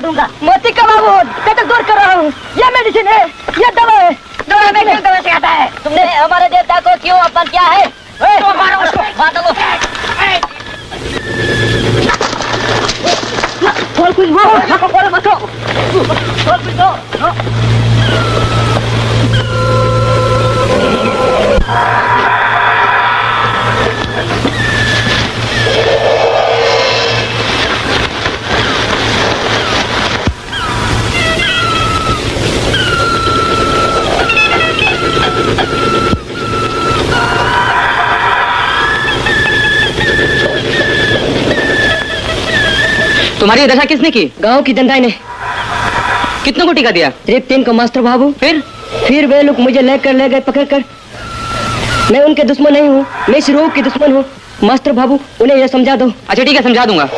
दूंगा। मोती का बाबू कटक दूर कर रहा हूँ। ये मेडिसिन है, ये दवा है। दवा में क्यों दवा से आता है? तुमने हमारे देवता को क्यों अपमान किया है? तो मारो उसको, मार दो। खोल कुछ वो, खोल मत खोल कुछ दो। तुम्हारी दशा किसने की? गांव की जनता ने। कितनों को टीका दिया? सिर्फ 3 को मास्टर बाबू। फिर वे लोग मुझे लेकर ले गए पकड़ कर। मैं उनके दुश्मन नहीं हूँ, मैं इस रोग की दुश्मन हूँ। मास्टर बाबू उन्हें यह समझा दो। अच्छा ठीक है, समझा दूंगा।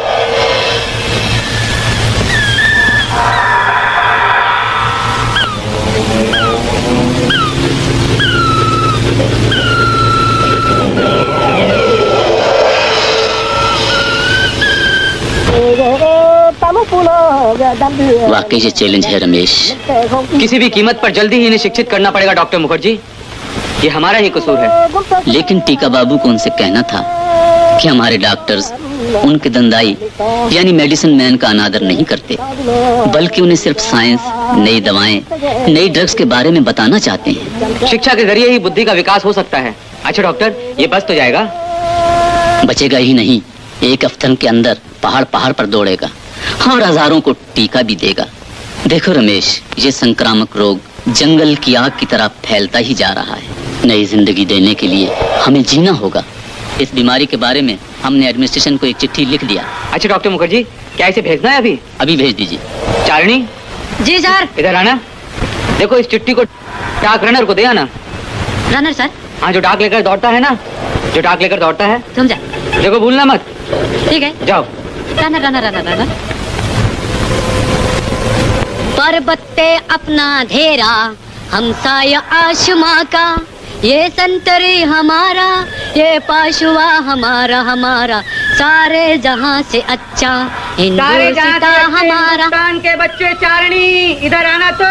वाकई ये चैलेंज है रमेश। किसी भी कीमत पर जल्दी ही इन्हें शिक्षित करना पड़ेगा डॉक्टर मुखर्जी। ये हमारा ही कसूर है। लेकिन टीका बाबू को उनसे कहना था कि हमारे डॉक्टर्स उनके दंदाई यानी मेडिसिन मैन का अनादर नहीं करते, बल्कि उन्हें सिर्फ साइंस, नई दवाएं, नई ड्रग्स के बारे में बताना चाहते हैं। शिक्षा के जरिए ही बुद्धि का विकास हो सकता है। अच्छा डॉक्टर, ये बच तो जाएगा? बचेगा ही नहीं, एक हफ्ते के अंदर पहाड़ पहाड़ पर दौड़ेगा और हजारों को टीका भी देगा। देखो रमेश, ये संक्रामक रोग जंगल की आग की तरह फैलता ही जा रहा है। नई जिंदगी देने के लिए हमें जीना होगा। इस बीमारी के बारे में हमने एडमिनिस्ट्रेशन को एक चिट्ठी लिख दिया। अच्छा डॉक्टर मुखर्जी, क्या इसे भेजना है अभी? अभी भेज दीजिए। चारणी। जी सर। इधर आना। देखो इस चिट्ठी को डाक रनर को दे आना। Runner sir? हाँ, जो डाक लेकर दौड़ता है ना, जो डाक लेकर दौड़ता है। समझा। देखो भूलना मत। ठीक है, जाओ। Runner runner runner runner. पर्वत पे अपना धेरा, हमसाया आसमां का, ये संतरी हमारा, ये पाशुआ हमारा, हमारा सारे जहां से अच्छा हिंदुस्तान हमारा। हिंदुस्तान के बच्चे चारणी, इधर आना तो।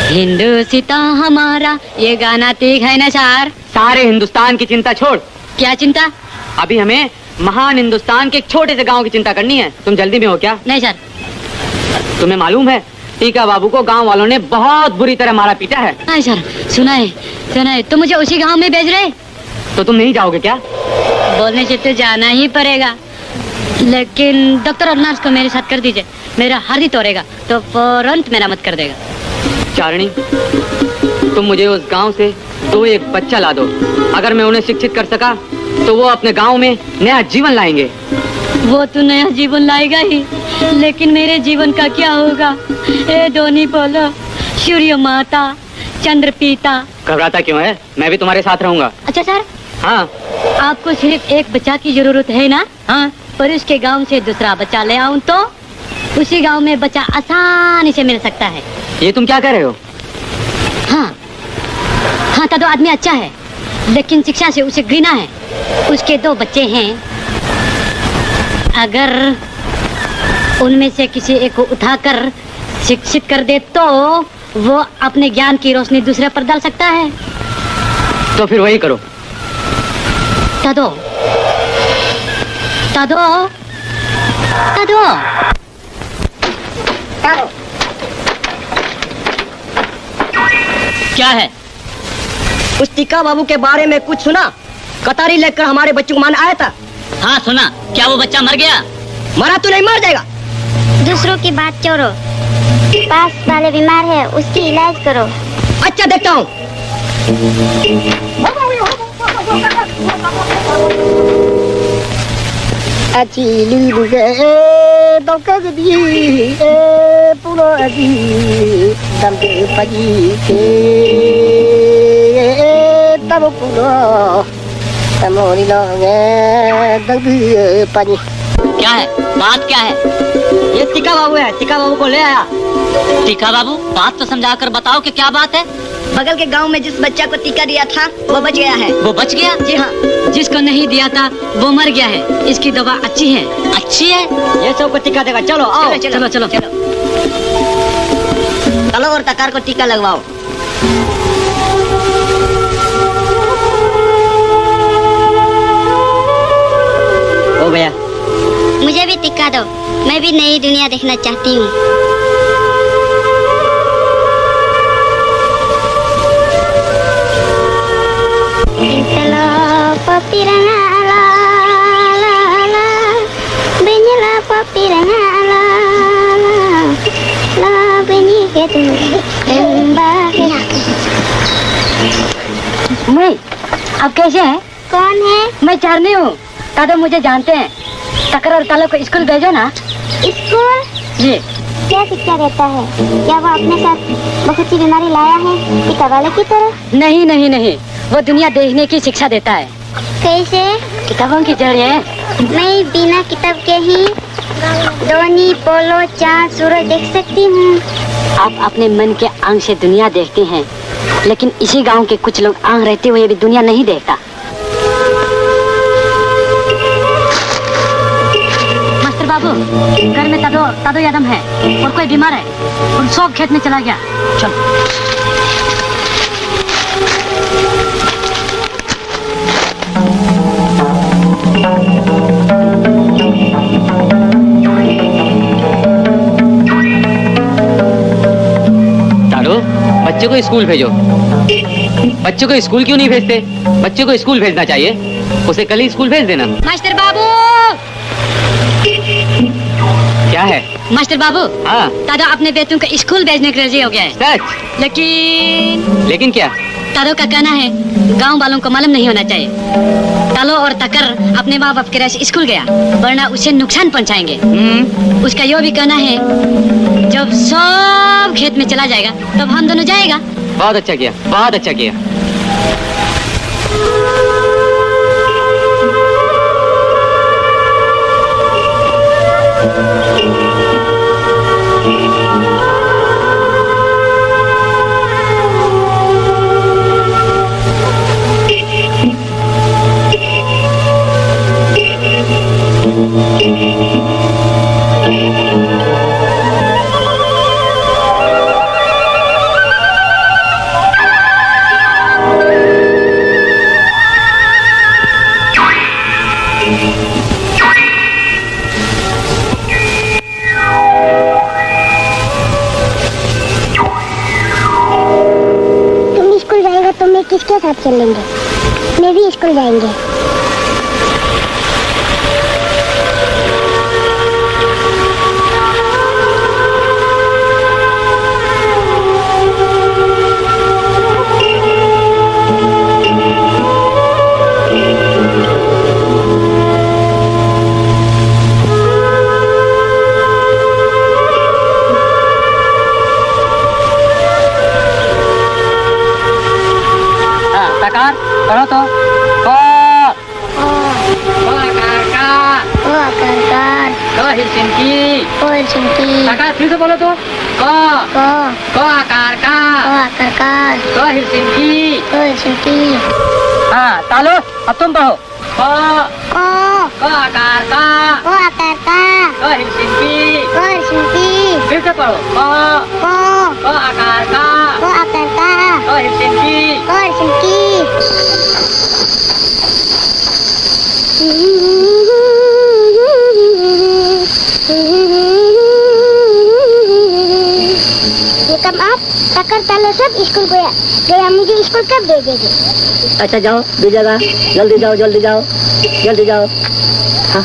हिंदुस्तान हमारा, ये गाना ठीक है ना सर? सारे हिंदुस्तान की चिंता छोड़। क्या चिंता? अभी हमें महान हिंदुस्तान के एक छोटे से गांव की चिंता करनी है। तुम जल्दी में हो क्या? नहीं सर। तुम्हें मालूम है टीका बाबू को गांव वालों ने बहुत बुरी तरह मारा पीटा है। नहीं सर, सुना है। तो मुझे उसी गांव में भेज रहे? तो तुम नहीं जाओगे क्या? बोलने से तो जाना ही पड़ेगा, लेकिन डॉक्टर और नर्स को मेरे साथ कर दीजिए। मेरा हृदय तोड़ेगा तो फौरन मेरा मत कर देगा। चारणी, तुम मुझे उस गांव से 2 बच्चा ला दो। अगर मैं उन्हें शिक्षित कर सका तो वो अपने गांव में नया जीवन लाएंगे। वो तो नया जीवन लाएगा ही, लेकिन मेरे जीवन का क्या होगा? ए धोनी बोलो, सूर्य माता, चंद्र पिता। घबराता क्यों है? मैं भी तुम्हारे साथ रहूंगा। अच्छा सर। हाँ। आपको सिर्फ एक बच्चा की जरूरत है ना? हाँ। पर उसके गांव से दूसरा बच्चा ले आऊं तो उसी गांव में बच्चा आसानी से मिल सकता है। ये तुम क्या कह रहे हो? हाँ, तो आदमी अच्छा है, लेकिन शिक्षा से उसे घृणा है। उसके 2 बच्चे हैं, अगर उनमें से किसी एक को उठाकर शिक्षित कर दे तो वो अपने ज्ञान की रोशनी दूसरे पर डाल सकता है। तो फिर वही करो। तादो। क्या है? उस टीका बाबू के बारे में कुछ सुना? कतारी लेकर हमारे बच्चों को मान आया था। हाँ सुना। क्या वो बच्चा मर गया? मरा तो नहीं, मर जाएगा। दूसरों की बात छोड़ो, पास वाले बीमार है, उसकी इलाज करो। अच्छा, देखता हूँ। क्या है? बात क्या है? ये टीका बाबू है, टीका बाबू को ले आया। टीका बाबू, बात तो समझाकर बताओ कि क्या बात है? बगल के गांव में जिस बच्चा को टीका दिया था वो बच गया है। वो बच गया? जी हाँ। जिसको नहीं दिया था वो मर गया है। इसकी दवा अच्छी है। अच्छी है? ये सबको टीका देगा। चलो आओ। चलो चलो चलो चलो और तकार को टीका लगवाओ। ओ भैया, मुझे भी टिक्का दो, मैं भी नई दुनिया देखना चाहती हूँ। मैं, आप कैसे हैं? कौन है? मैं चारनी हूँ। दादा मुझे जानते हैं। तकर और तालो को स्कूल भेजो ना। स्कूल? जी। क्या शिक्षा देता है? क्या वो अपने साथ बहुत सी बीमारी लाया है टीका वाले की तरह? नहीं नहीं नहीं, वो दुनिया देखने की शिक्षा देता है। कैसे? किताबों की जड़ है। मैं बिना किताब के ही धोनी, पोलो, चाँद, सूरज देख सकती हूँ। आप अपने मन के आंख से दुनिया देखते हैं, लेकिन इसी गांव के कुछ लोग आंख रहते हुए भी दुनिया नहीं देखता। मास्टर बाबू, घर में तादो यादम है और कोई बीमार है और सब खेत में चला गया। चलो। बच्चे को स्कूल भेजो। बच्चे को स्कूल क्यों नहीं भेजते? बच्चे को स्कूल भेजना चाहिए। उसे कल ही स्कूल भेज देना। मास्टर बाबू, क्या है? मास्टर बाबू, हाँ, दादा अपने बेटों को स्कूल भेजने के राजी हो गया है। सच? लेकिन क्या? तारो का कहना है गांव वालों को मालूम नहीं होना चाहिए। तालो और तकर अपने माँ बाप के रास्ते स्कूल गया, वरना उसे नुकसान पहुंचाएंगे। उसका यो भी कहना है जब सब खेत में चला जाएगा तब हम दोनों जाएगा। बहुत अच्छा किया, बहुत अच्छा किया। किसके साथ चलेंगे? मैं भी स्कूल जाएंगे। पढ़ो तो। फिर से बोलो तो। हाँ तालो, अब तुम पढ़ो। फिर से पढ़ो। तकर तालो सब स्कूल गया, मुझे स्कूल कब भेजेंगे? अच्छा जाओ, भेजेगा। जल्दी जाओ, जल्दी जाओ, जल्दी जाओ। हाँ।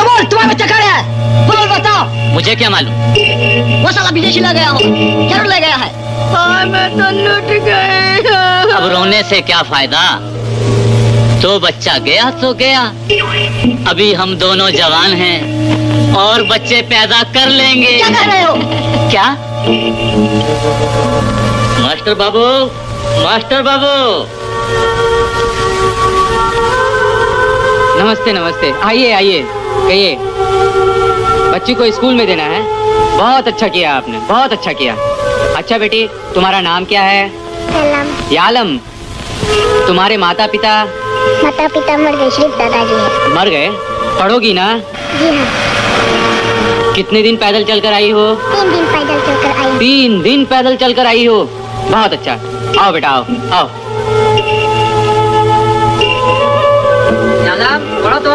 बोल, तुम्हारा बच्चा कहाँ है? बोल बताओ। मुझे क्या मालूम? वो साला विदेशी ले गया हो, जरूर ले गया है। हाँ, मैं तो लूट गई। अब रोने से क्या फायदा? तो बच्चा गया तो गया। अभी हम दोनों जवान हैं और बच्चे पैदा कर लेंगे। क्या कर रहे हो? क्या? मास्टर बाबू, मास्टर बाबू। नमस्ते नमस्ते, आइए आइए, कहिए। बच्ची को स्कूल में देना है। बहुत अच्छा किया आपने, बहुत अच्छा किया। अच्छा बेटी, तुम्हारा नाम क्या है? यालम। तुम्हारे माता पिता? माता पिता मर गए, सिर्फ दादाजी है। मर गए? पढ़ोगी ना? जी हाँ। कितने दिन पैदल चलकर आई हो? 3 दिन पैदल चलकर आई। 3 दिन पैदल चलकर आई हो, बहुत अच्छा। आओ बेटा, आओ आओ। यालम, पढ़ो तो।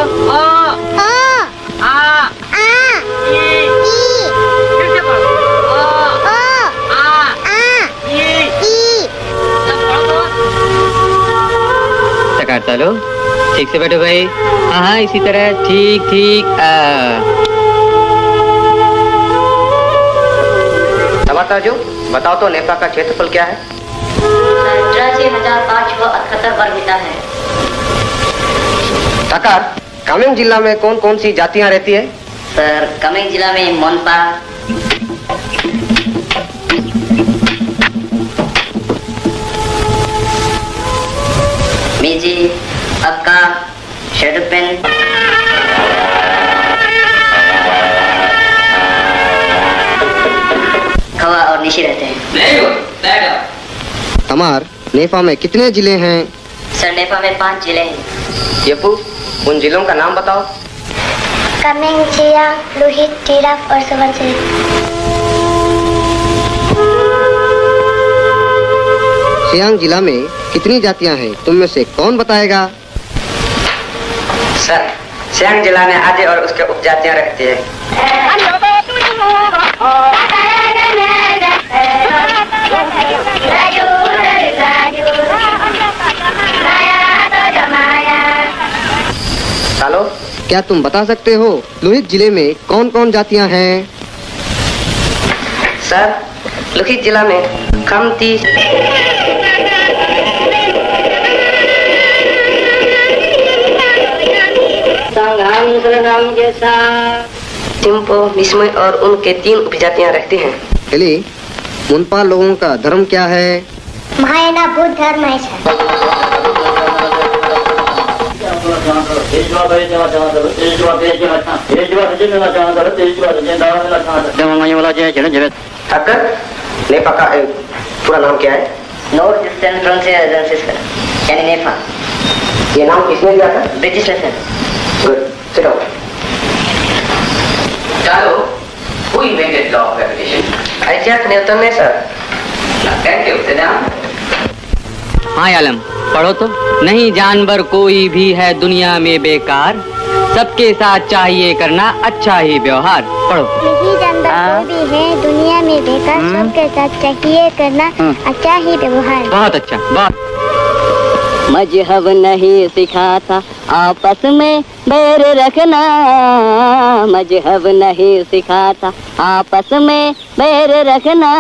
करता लो, ठीक से बैठो भाई। हाँ, इसी तरह, ठीक ठीक। जो बताओ तो नेपाल का क्षेत्रफल क्या है? 83,578 वर्ग मीटर है। ठाकर, कामेंग जिला में कौन कौन सी जातियां रहती है? सर, कामेंग जिला में मोनपा, मिजी, अक्का, शेडुपेन, खवा और निशी रहते हैं। तमार, नेपाल में कितने जिले हैं? सर, नेपाल में 5 जिले हैं। येपू, उन जिलों का नाम बताओ। कामेंग, चिरांग, लोहित, तिरप और सुबनसिरी। सियांग जिला में कितनी जातियां हैं? तुम में से कौन बताएगा? सर, सियांग जिला में आदि और उसके उपजातियां रहती है। सालो, क्या तुम बता सकते हो लोहित जिले में कौन कौन जातियां हैं? सर, लोहित जिला में खमती, टिम्पो, मिसमय और उनके 3 उपजातियां रहती हैं। एली, मुनपा लोगों का धर्म क्या है? महायाना बुद्ध धर्म है सर। ठाकर, नेपाल का पूरा नाम क्या है? North eastern frontier agency sir, यानी नेपा। ये नाम किसने दिया था? British sir. Good, sit down. Carlo, who invented law of gravitation? Isaac Newton ने sir. Thank you, sit down. हाँ यालम, पढ़ो तो। नहीं जानवर कोई भी है दुनिया में बेकार, सबके साथ चाहिए करना अच्छा ही व्यवहार। पढ़ो। नहीं जानवर कोई भी है दुनिया में बेकार, सबके साथ चाहिए करना अच्छा ही व्यवहार। बहुत अच्छा, बहुत। मजहब नहीं सिखाता आपस में बैर रखना, मजहब नहीं सिखाता आपस में बैर रखना।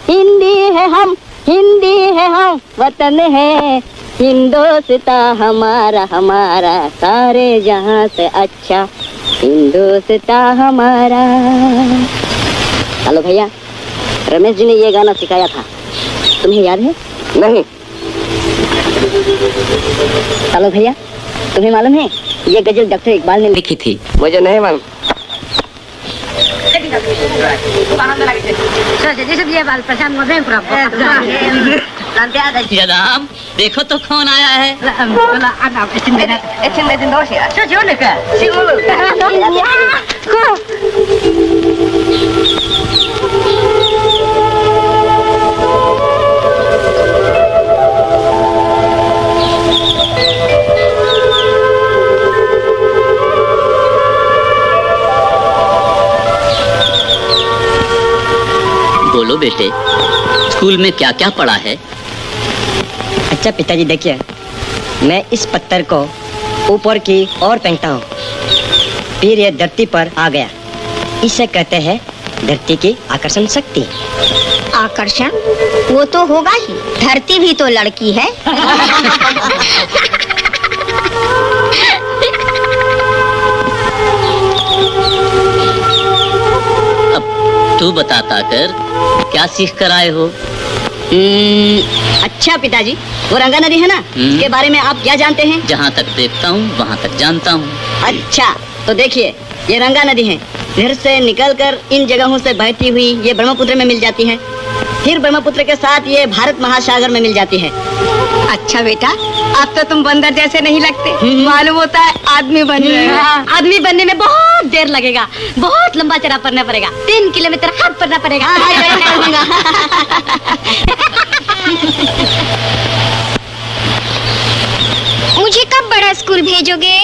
हिंदी है हम, हिंदी है हम, वतन है हिंदुस्तान हमारा, हमारा सारे जहां से अच्छा हिंदुस्तान हमारा। हेलो भैया, रमेश जी ने ये गाना सिखाया था, तुम्हें याद है? नहीं। हेलो भैया, तुम्हें मालूम है ये गजल डॉक्टर इकबाल ने लिखी थी? मुझे नहीं मालूम। जनाब, देखो तो कौन आया है। बोलो बेटे, स्कूल में क्या क्या पढ़ा है? अच्छा पिताजी, देखिए मैं इस पत्थर को ऊपर की ओर फेंकता हूँ, फिर ये धरती पर आ गया। इसे कहते हैं धरती की आकर्षण शक्ति। आकर्षण वो तो होगा ही, धरती भी तो लड़की है। अब तू बताता कर, क्या सीख कर आए हो? अच्छा पिताजी, वो रंगा नदी है ना, इसके बारे में आप क्या जानते हैं? जहाँ तक देखता हूँ वहाँ तक जानता हूँ। अच्छा तो देखिए, ये रंगा नदी है, घर से निकलकर इन जगहों से बहती हुई ये ब्रह्मपुत्र में मिल जाती है, फिर ब्रह्मपुत्र के साथ ये भारत महासागर में मिल जाती है। अच्छा बेटा, अब तो तुम बंदर जैसे नहीं लगते, मालूम होता है आदमी बन रहे हो। आदमी बनने में बहुत देर लगेगा, बहुत लंबा चढ़ा पड़ना पड़ेगा, 3 किलोमीटर हाथ पड़ना पड़ेगा। मुझे कब बड़ा स्कूल भेजोगे?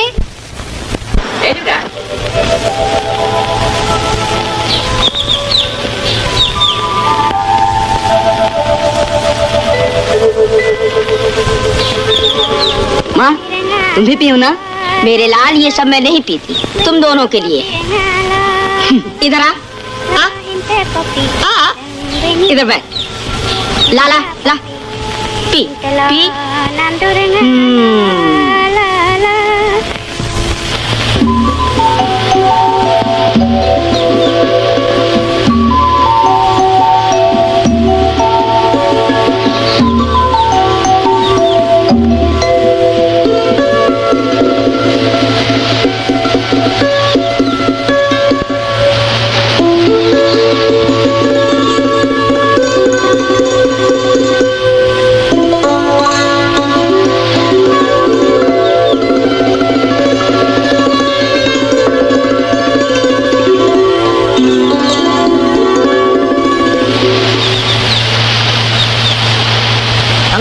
माँ, तुम भी पियो ना? मेरे लाल, ये सब मैं नहीं पीती, तुम दोनों के लिए। इधर आ, इधर बैठ, ला ला ला, पी पी।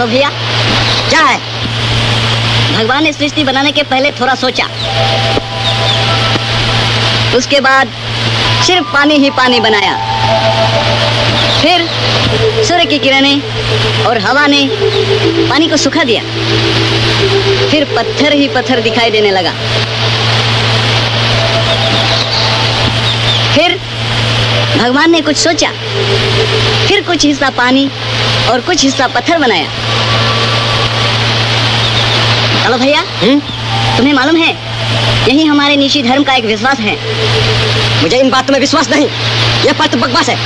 भैया क्या है? भगवान ने सृष्टि बनाने के पहले थोड़ा सोचा, उसके बाद सिर्फ पानी ही पानी बनाया, फिर सूर्य की किरणें और हवा ने पानी को सुखा दिया, फिर पत्थर ही पत्थर दिखाई देने लगा, फिर भगवान ने कुछ सोचा, फिर कुछ हिस्सा पानी और कुछ हिस्सा पत्थर बनाया। चलो भैया, तुम्हें मालूम है यही हमारे निशी धर्म का एक विश्वास है। मुझे इन बातों में विश्वास नहीं, यह बात बकवास है।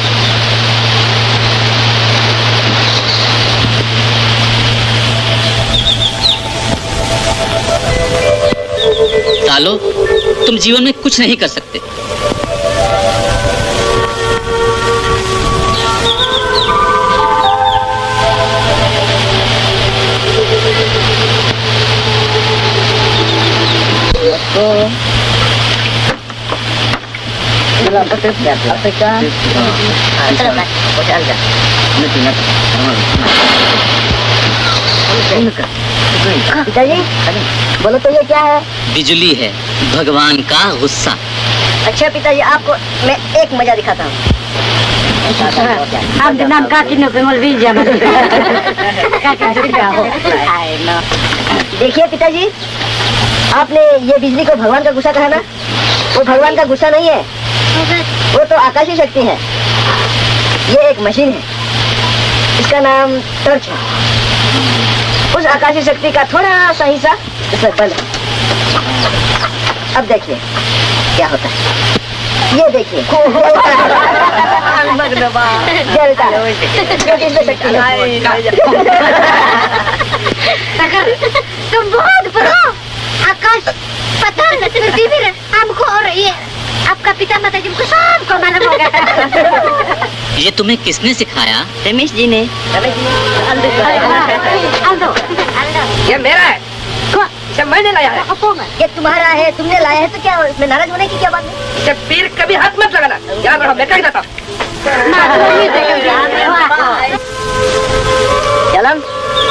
सालो, तुम जीवन में कुछ नहीं कर सकते। पिताजी, बोलो तो ये क्या है? बिजली है, भगवान का गुस्सा। अच्छा पिताजी, आपको मैं एक मजा दिखाता हूँ। आप नाम का देखिए पिताजी, आपने ये बिजली को भगवान का गुस्सा कहा ना, वो भगवान का गुस्सा नहीं है, वो तो आकाशीय शक्ति है। ये एक मशीन है, इसका नाम टॉर्च है। उस आकाशीय शक्ति का थोड़ा सा हिस्सा इसमें बंद है। अब देखिए क्या होता है, ये देखिए जलता है, क्योंकि इसमें शक्ति है। तुम बहुत बड़ो, आकाश, पत्थर, पृथ्वी, हमको और ये आपका पिता माता जी को सबको मालूम होगा। ये तुम्हें किसने सिखाया? रमेश जी ने। ये मेरा है, इसे मैंने लाया है। ये तुम्हारा है, तुमने लाया है, तो क्या इसमें नाराज होने की क्या बात है? इसे पीर कभी हाथ मत लगाना, याद रखो मैं कहीं जाता। चलम,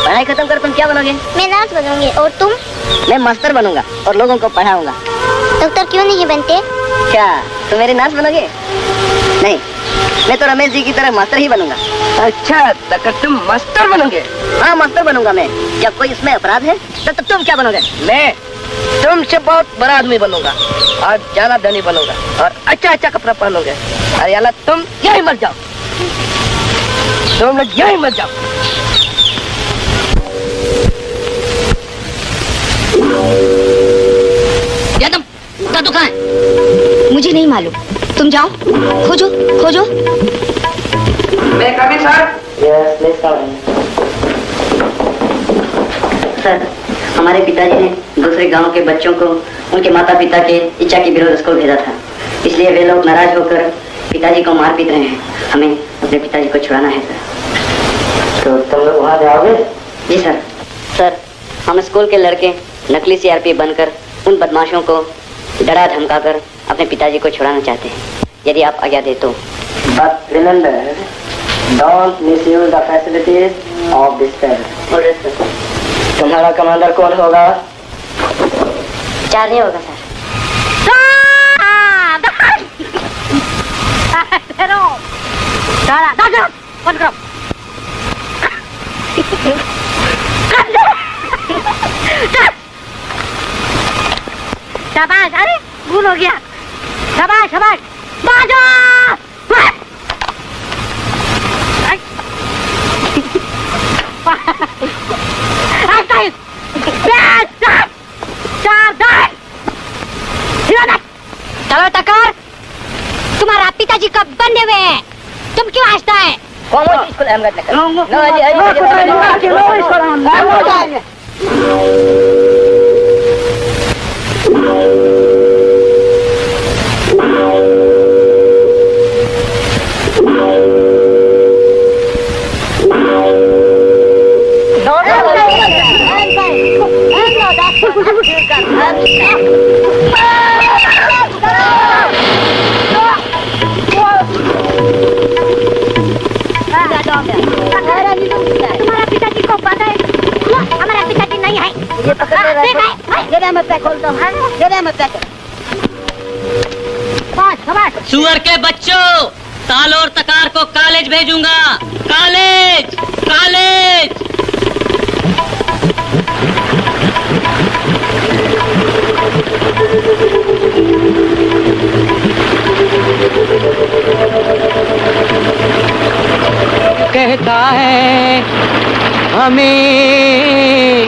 पढ़ाई खत्म कर, तुम क्या बनोगे? मैं नर्स बनूंगी, और तुम? मैं मास्टर बनूंगा और लोगों को पढ़ाऊंगा। डॉक्टर क्यों नहीं बनते? क्या तुम मेरी नर्स बनोगे? नहीं, मैं तो रमेश जी की तरह मास्टर ही बनूंगा। अच्छा, तो तुम मास्टर बनोगे? हाँ, मास्टर बनूंगा मैं। जब कोई इसमें अपराध है तो तुम क्या बनोगे? मैं तुमसे बहुत बड़ा आदमी बनूंगा और ज्यादा धनी बनूंगा और अच्छा अच्छा कपड़ा पहनोगे। अरे अल्लाह, तुम यही मर जाओ, तुम लोग यही मर जाओ। यादव, दादू कहाँ है? मुझे नहीं मालूम, तुम जाओ खोजो खोजो। मैं कभी सर, हमारे पिताजी ने दूसरे गांव के बच्चों को उनके माता पिता के इच्छा के विरोध स्कूल भेजा था। इसलिए वे लोग नाराज होकर पिताजी को मार पीट रहे हैं। हमें अपने पिताजी को छुड़ाना है सर। तो तुम लोग वहाँ जाओगे? जी सर। सर, हम स्कूल के लड़के नकली सीआरपी बनकर उन बदमाशों को डरा धमका कर अपने पिताजी को छुड़ाना चाहते हैं, यदि आप आज्ञा दे तो। But remember, don't misuse the facilities of this terror. तुम्हारा कमांडर कौन होगा? चार्ली होगा सर। शाबाश, अरे भूल हो गया। शाबाश शाबाश, बाजो। चलो टकर, तुम्हारा पिताजी कब बने हुए हैं? तुम क्यों हंसता है? स्कूल अहमदनगर। तुम्हारा पिताजी को पता है? हमारा पिताजी नहीं है। ये पकड़ मत खोल दो। सुअर के बच्चों, ताल और तकार को कॉलेज भेजूंगा। College college. कहता है हमें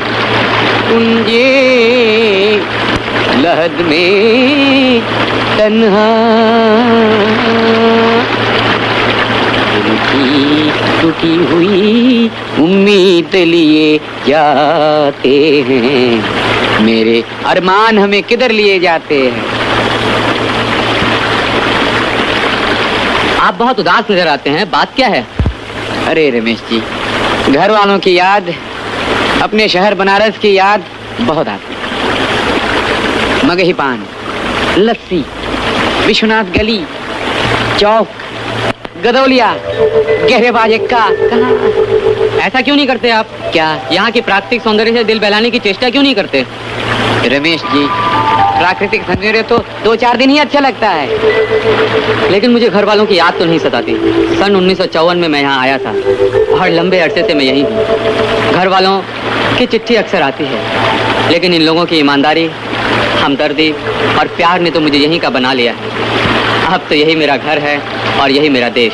कुंजे लहद में तन्हा, उनकी टूटी हुई उम्मीद लिए जाते हैं। मेरे अरमान हमें किधर लिए जाते हैं? आप बहुत उदास नजर आते हैं, बात क्या है? अरे रमेश जी, घर वालों की याद, अपने शहर बनारस की याद बहुत आती है। मगही पान, लस्सी, विश्वनाथ गली, चौक, गदौलिया, गहरेबाज एक्का, कहाँ? ऐसा क्यों नहीं करते आप? क्या यहाँ की प्राकृतिक सौंदर्य से दिल बहलाने की चेष्टा क्यों नहीं करते? रमेश जी, प्राकृतिक सौंदर्य तो 2-4 दिन ही अच्छा लगता है, लेकिन मुझे घर वालों की याद तो नहीं सताती। सन 1954 में मैं यहाँ आया था और लंबे अरसे से मैं यहीं हूँ। घर वालों की चिट्ठी अक्सर आती है, लेकिन इन लोगों की ईमानदारी, हमदर्दी और प्यार ने तो मुझे यहीं का बना लिया है। अब तो यही मेरा घर है और यही मेरा देश।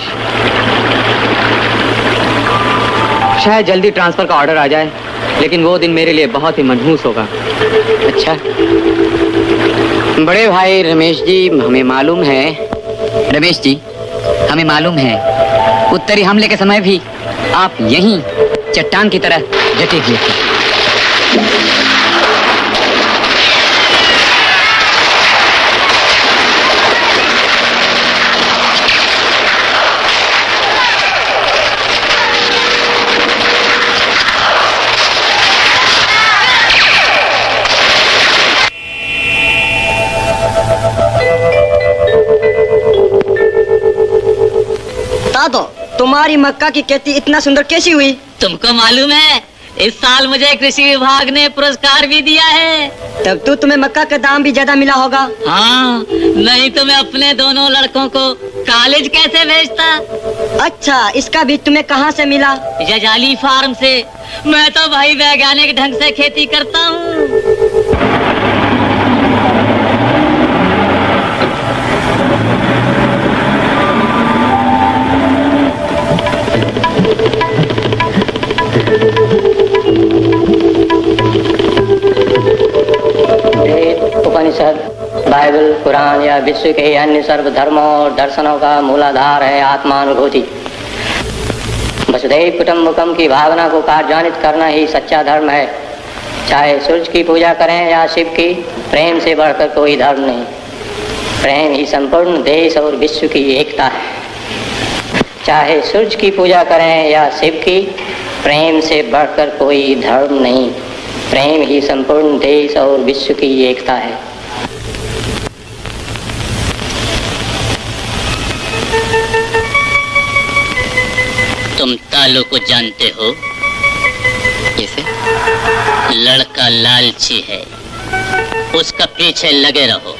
शायद जल्दी ट्रांसफर का ऑर्डर आ जाए, लेकिन वो दिन मेरे लिए बहुत ही मनहूस होगा। अच्छा बड़े भाई रमेश जी, हमें मालूम है, रमेश जी हमें मालूम है, उत्तरी हमले के समय भी आप यहीं चट्टान की तरह डटे हुए थे। दादो, तुम्हारी मक्का की खेती इतना सुंदर कैसी हुई? तुमको मालूम है, इस साल मुझे कृषि विभाग ने पुरस्कार भी दिया है। तब तो तुम्हें मक्का का दाम भी ज्यादा मिला होगा। हाँ, नहीं तो मैं अपने दोनों लड़कों को कॉलेज कैसे भेजता। अच्छा, इसका बीज तुम्हें कहाँ से मिला? जजाली फार्म से। मैं तो भाई वैज्ञानिक ढंग से खेती करता हूँ। उपनिषद, बाइबल, कुरान या विश्व के अन्य सर्व धर्मों और दर्शनों का मूलाधार है आत्मानुभूति। वसुधैव कुटुम्बकम की भावना को कार्यान्वित करना ही सच्चा धर्म है। चाहे सूर्य की पूजा करें या शिव की, प्रेम से बढ़कर कोई धर्म नहीं। प्रेम ही संपूर्ण देश और विश्व की एकता है। चाहे सूर्य की पूजा करें या शिव की, प्रेम से बढ़कर कोई धर्म नहीं। प्रेम ही संपूर्ण देश और विश्व की एकता है। तुम तालो को जानते हो? कैसे? लड़का लालची है, उसका पीछे लगे रहो।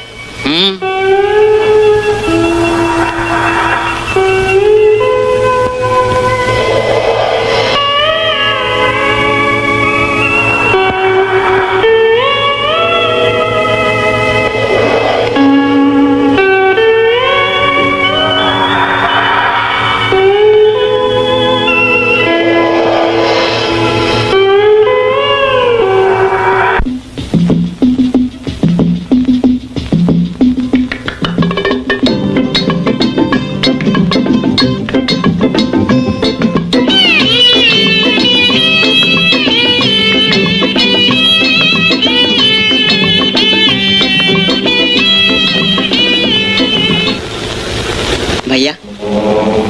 भैया,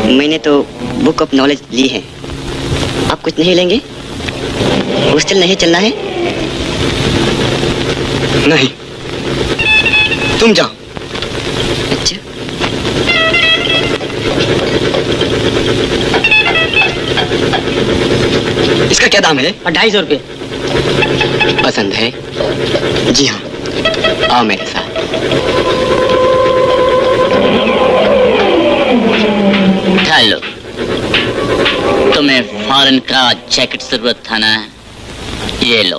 मैंने तो बुक ऑफ नॉलेज ली है। आप कुछ नहीं लेंगे? हॉस्टल नहीं चलना है? नहीं, तुम जाओ। अच्छा। इसका क्या दाम है? 250 रुपये। पसंद है? जी हाँ, आओ मेरे साथ। हेलो, तुम्हें फॉरेन का जैकेट जरूरत था ना? ये लो,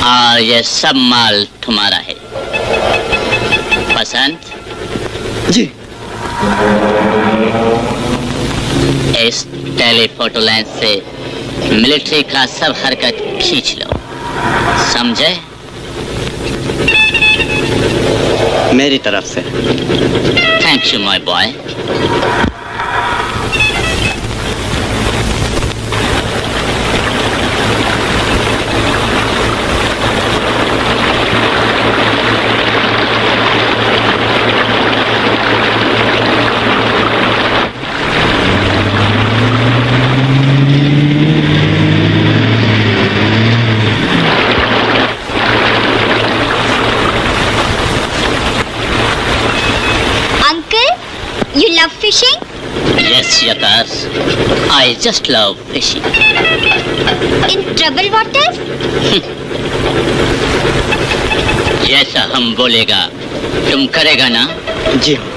और ये सब माल तुम्हारा है। पसंद? जी। इस टेलीफोटो लेंस से मिलिट्री का सब हरकत खींच लो, समझे? मेरी तरफ से। Thank you my boy. You love fishing? Yes, Yakas. I just love fishing. In troubled waters? जैसा हम बोलेगा तुम करेगा ना? जी हाँ।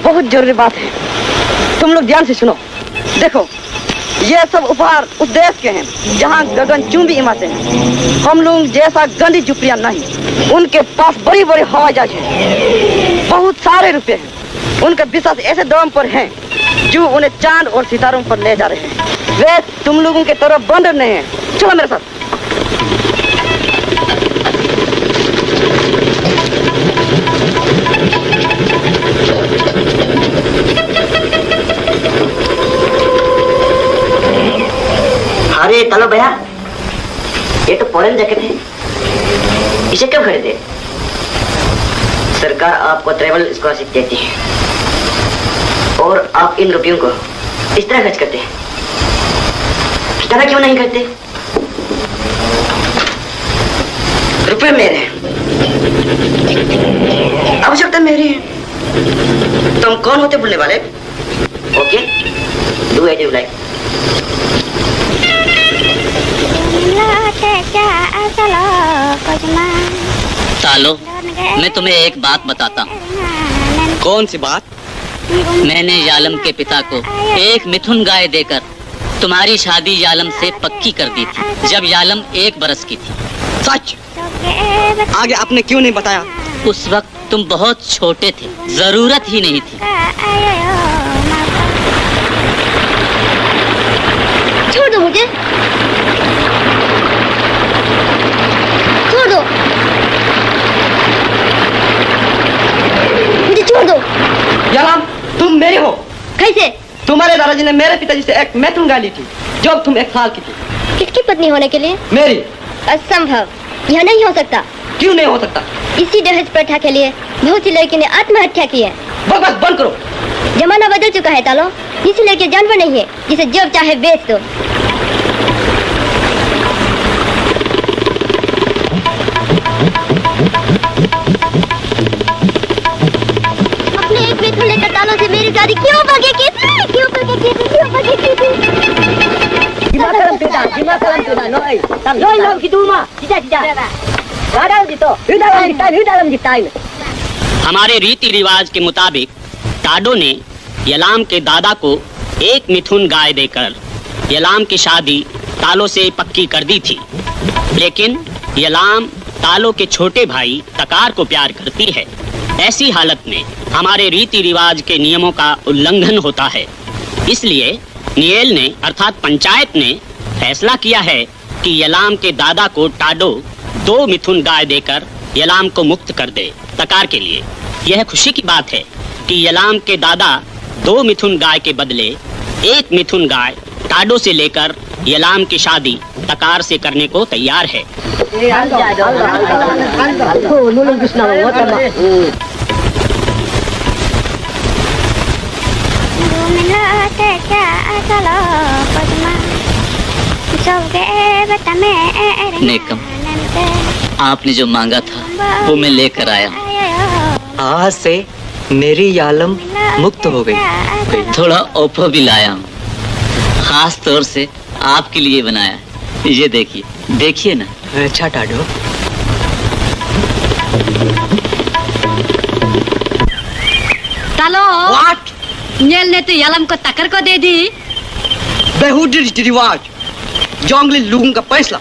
बहुत जरूरी बात है, तुम लोग ध्यान से सुनो। देखो, ये सब उपहार उस देश के हैं जहाँ गगनचुंबी इमारतें हैं। हम लोग जैसा गंदी झुपड़ियाँ नहीं, उनके पास बड़ी बड़ी हवाई जहाज है, बहुत सारे रुपए हैं। उनका विश्वास ऐसे दम पर है जो उन्हें चांद और सितारों पर ले जा रहे हैं। वे तुम लोगों के तरफ बंदर नहीं है। चलो मेरे साथ। अरे चलो भैया, ये तो फॉरेन जैकेट है, इसे क्यों खरीदे? सरकार आपको ट्रेवल स्कॉलरशिप देती है और आप इन रुपयों को इस तरह खर्च करते हैं। इस तरह क्यों नहीं करते? रुपए मेरे हैं, आवश्यकता मेरी है, तुम कौन होते बोलने वाले? Okay, do as you like. सालो, मैं तुम्हें एक बात बताता हूँ। कौन सी बात? मैंने यालम के पिता को एक मिथुन गाय देकर तुम्हारी शादी यालम से पक्की कर दी थी, जब यालम 1 बरस की थी। सच? आगे आपने क्यों नहीं बताया? उस वक्त तुम बहुत छोटे थे, जरूरत ही नहीं थी। छोड़ दो मुझे, छोड़ दो मुझे, छोड़ दो। यालम, तुम मेरे हो। कैसे? तुम्हारे दादाजी ने मेरे पिताजी से एक मैथुन गाय ली थी जब तुम 1 साल की थी। किसकी पत्नी होने के लिए? मेरी। असंभव, यह नहीं हो सकता। क्यों नहीं हो सकता? इसी दहेज प्रथा के लिए बहुत सी लड़की ने आत्महत्या की है। बकवास बंद करो। जमाना बदल चुका है तालो, इसी लड़की जानवर नहीं है जिसे जब चाहे बेच दो। अपने एक मिथुन लेकर तालो से मेरी शादी क्यों भागे की थी? क्यों भागे की थी? क्यों भागे की थी? हमारे रीति रिवाज के मुताबिक टाडो ने यलाम के दादा को एक मिथुन गाय देकर यलाम की शादी तालो से पक्की कर दी थी, लेकिन यलाम तालो के छोटे भाई तकार को प्यार करती है। ऐसी हालत में हमारे रीति रिवाज के नियमों का उल्लंघन होता है। इसलिए नियेल ने अर्थात पंचायत ने फैसला किया है कि यलाम के दादा को टाडो 2 मिथुन गाय देकर यलाम को मुक्त कर दे तकार के लिए। यह खुशी की बात है कि यलाम के दादा 2 मिथुन गाय के बदले 1 मिथुन गाय टाडो से लेकर यलाम की शादी तकार से करने को तैयार है। नेकम, आपने जो मांगा था वो मैं लेकर आया। आज से मेरी यालम मुक्त हो गई। थोड़ा ओपो भी लाया हूँ, खास तौर से आपके लिए बनाया। ये देखिए, देखिए ना। अच्छा टाडो। तालो, नियल ने तो यालम को तकर को दे दी। बेहुदी रीति रिवाज, जंगली लोगों का फैसला।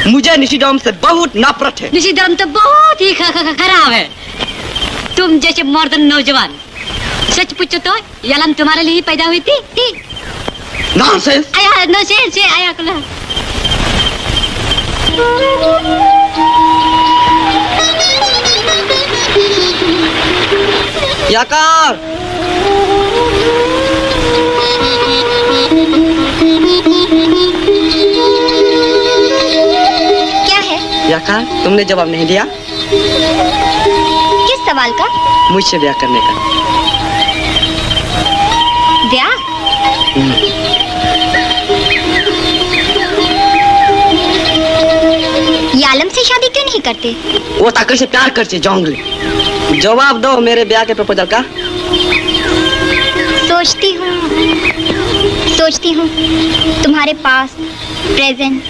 मुझे निशिधर्म से बहुत नफरत है। निशिधर्म तो बहुत ही खराब है। तुम जैसे मॉडर्न नौजवान, सच पूछो तो यालम तुम्हारे लिए ही पैदा हुई थी? नॉनसेंस। आया नॉनसेंस से आया कुला। याकार। क्या है? याकार, तुमने जवाब नहीं दिया। किस सवाल का? मुझसे ब्याह करने का। ब्याह? यालम से शादी क्यों नहीं करते? वो ताकर से प्यार करते जंगली। जवाब दो मेरे ब्याह के प्रपोजल का। सोचती हूँ तुम्हारे पास प्रेजेंट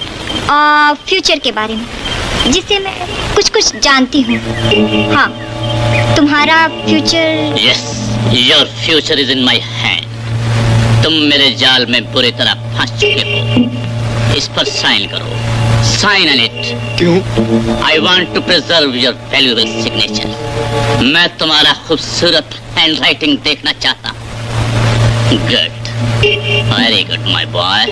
और फ्यूचर के बारे में, जिससे मैं कुछ जानती हूँ। हाँ, तुम्हारा future. Yes, your future is in my hand. तुम मेरे जाल में बुरी तरह फंस चुके हो। इस पर साइन करो। Sign on it. क्यों? I want to preserve your valuable signature. मैं तुम्हारा खूबसूरत हैंड राइटिंग देखना चाहता हूँ। Good, very good my boy.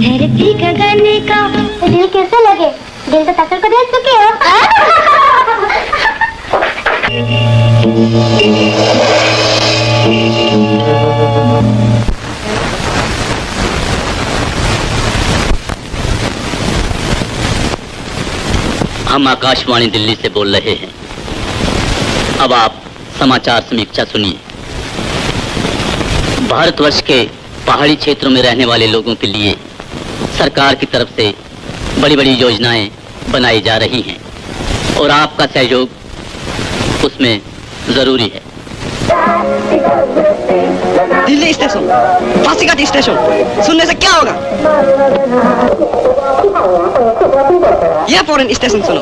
धरती गगन का दिल कैसे लगे? दिल तो तकर को देख चुके हो। हम आकाशवाणी दिल्ली से बोल रहे हैं। अब आप समाचार समीक्षा सुनिए। भारतवर्ष के पहाड़ी क्षेत्रों में रहने वाले लोगों के लिए सरकार की तरफ से बड़ी बड़ी योजनाएं बनाई जा रही हैं। और आपका सहयोग उसमें जरूरी है। दिल्ली स्टेशन, फांसीघाट स्टेशन, सुनने से क्या होगा? यह फॉरेन स्टेशन सुनो,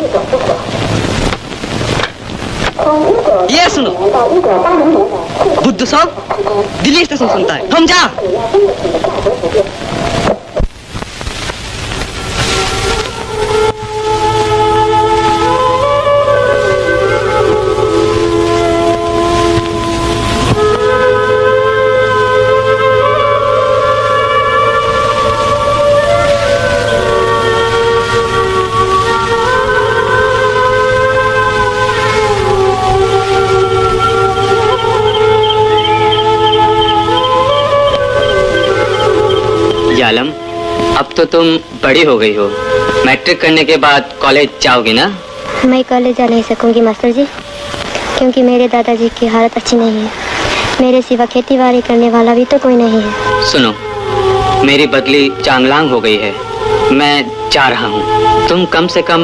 ये सुनो। बुद्धू साहब दिल्ली स्टेशन सुनता है, हम जा। आलम, अब तो तुम बड़ी हो गई हो। मैट्रिक करने के बाद कॉलेज जाओगी ना? मैं कॉलेज जा नहीं सकूंगी मास्टर जी, क्योंकि मेरे दादाजी की हालत अच्छी नहीं है। मेरे सिवा खेती बाड़ी करने वाला भी तो कोई नहीं है। सुनो, मेरी बदली चांगलांग हो गई है, मैं जा रहा हूँ। तुम कम से कम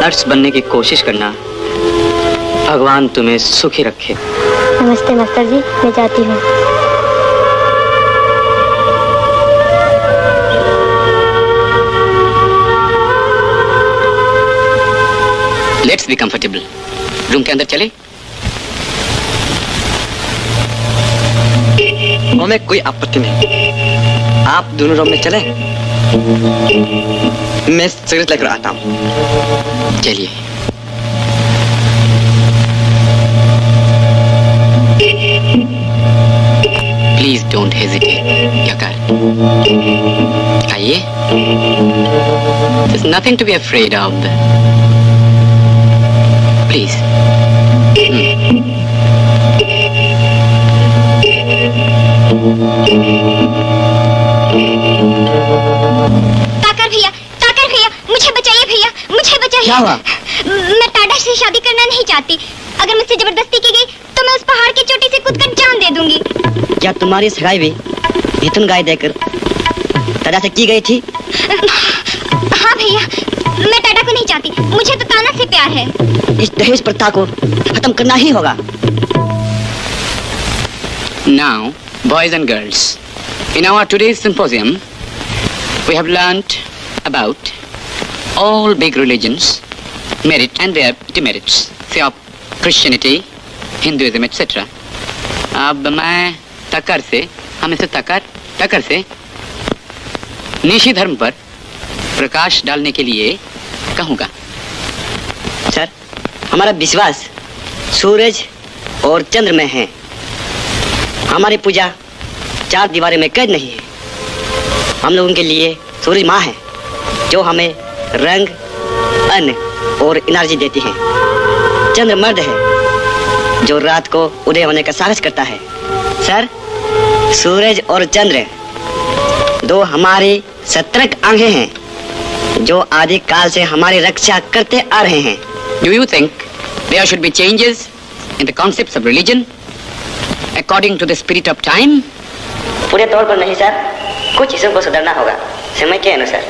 नर्स बनने की कोशिश करना। भगवान तुम्हें सुखी रखे। नमस्ते मास्टर जी, मैं जाती हूँ। Let's be comfortable. रूम के अंदर चले? हमें कोई आपत्ति नहीं, आप दोनों रूम में चले। मैं सिगरेट लेकर आता हूँ। चलिए। प्लीज डोंट हेजिटेट यकार। आइए। There's nothing to be afraid of. Please. ताकर भैया, मुझे बचाइए भैया, मुझे बचाइए। क्या हुआ? मैं टाडा से शादी करना नहीं चाहती। अगर मुझसे जबरदस्ती की गई तो मैं उस पहाड़ की चोटी से कूदकर जान दे दूंगी। क्या तुम्हारी सगाई भी वेतन गाय देकर टाडा से की गई थी? हाँ भैया, मैं टाडा को नहीं चाहती, मुझे तो ताना से प्यार है। इस दहेज प्रथा को खत्म करना ही होगा। Now, boys and girls, in our today's symposium, we have learnt about all big religions, merit and their demerits, say of Christianity, Hinduism, etc. अब मैं तकर से, हम इसे तकर से निशी धर्म पर प्रकाश डालने के लिए कहूँगा। सर, हमारा विश्वास सूरज और चंद्र में है। हमारी पूजा चार दीवारें में कैद नहीं है। हम लोगों के लिए सूरज माँ है, जो हमें रंग, अन्न और एनर्जी देती है। चंद्र मर्द है, जो रात को उदय होने का साहस करता है। सर, सूरज और चंद्र दो हमारी सतर्क आंखें हैं, जो आदि काल से हमारी रक्षा करते आ रहे हैं। Do you think there should be changes in the concepts of religion according to the spirit of time? पूरे तौर पर नहीं सर, कुछ चीजों को सुधारना होगा समय के अनुसार।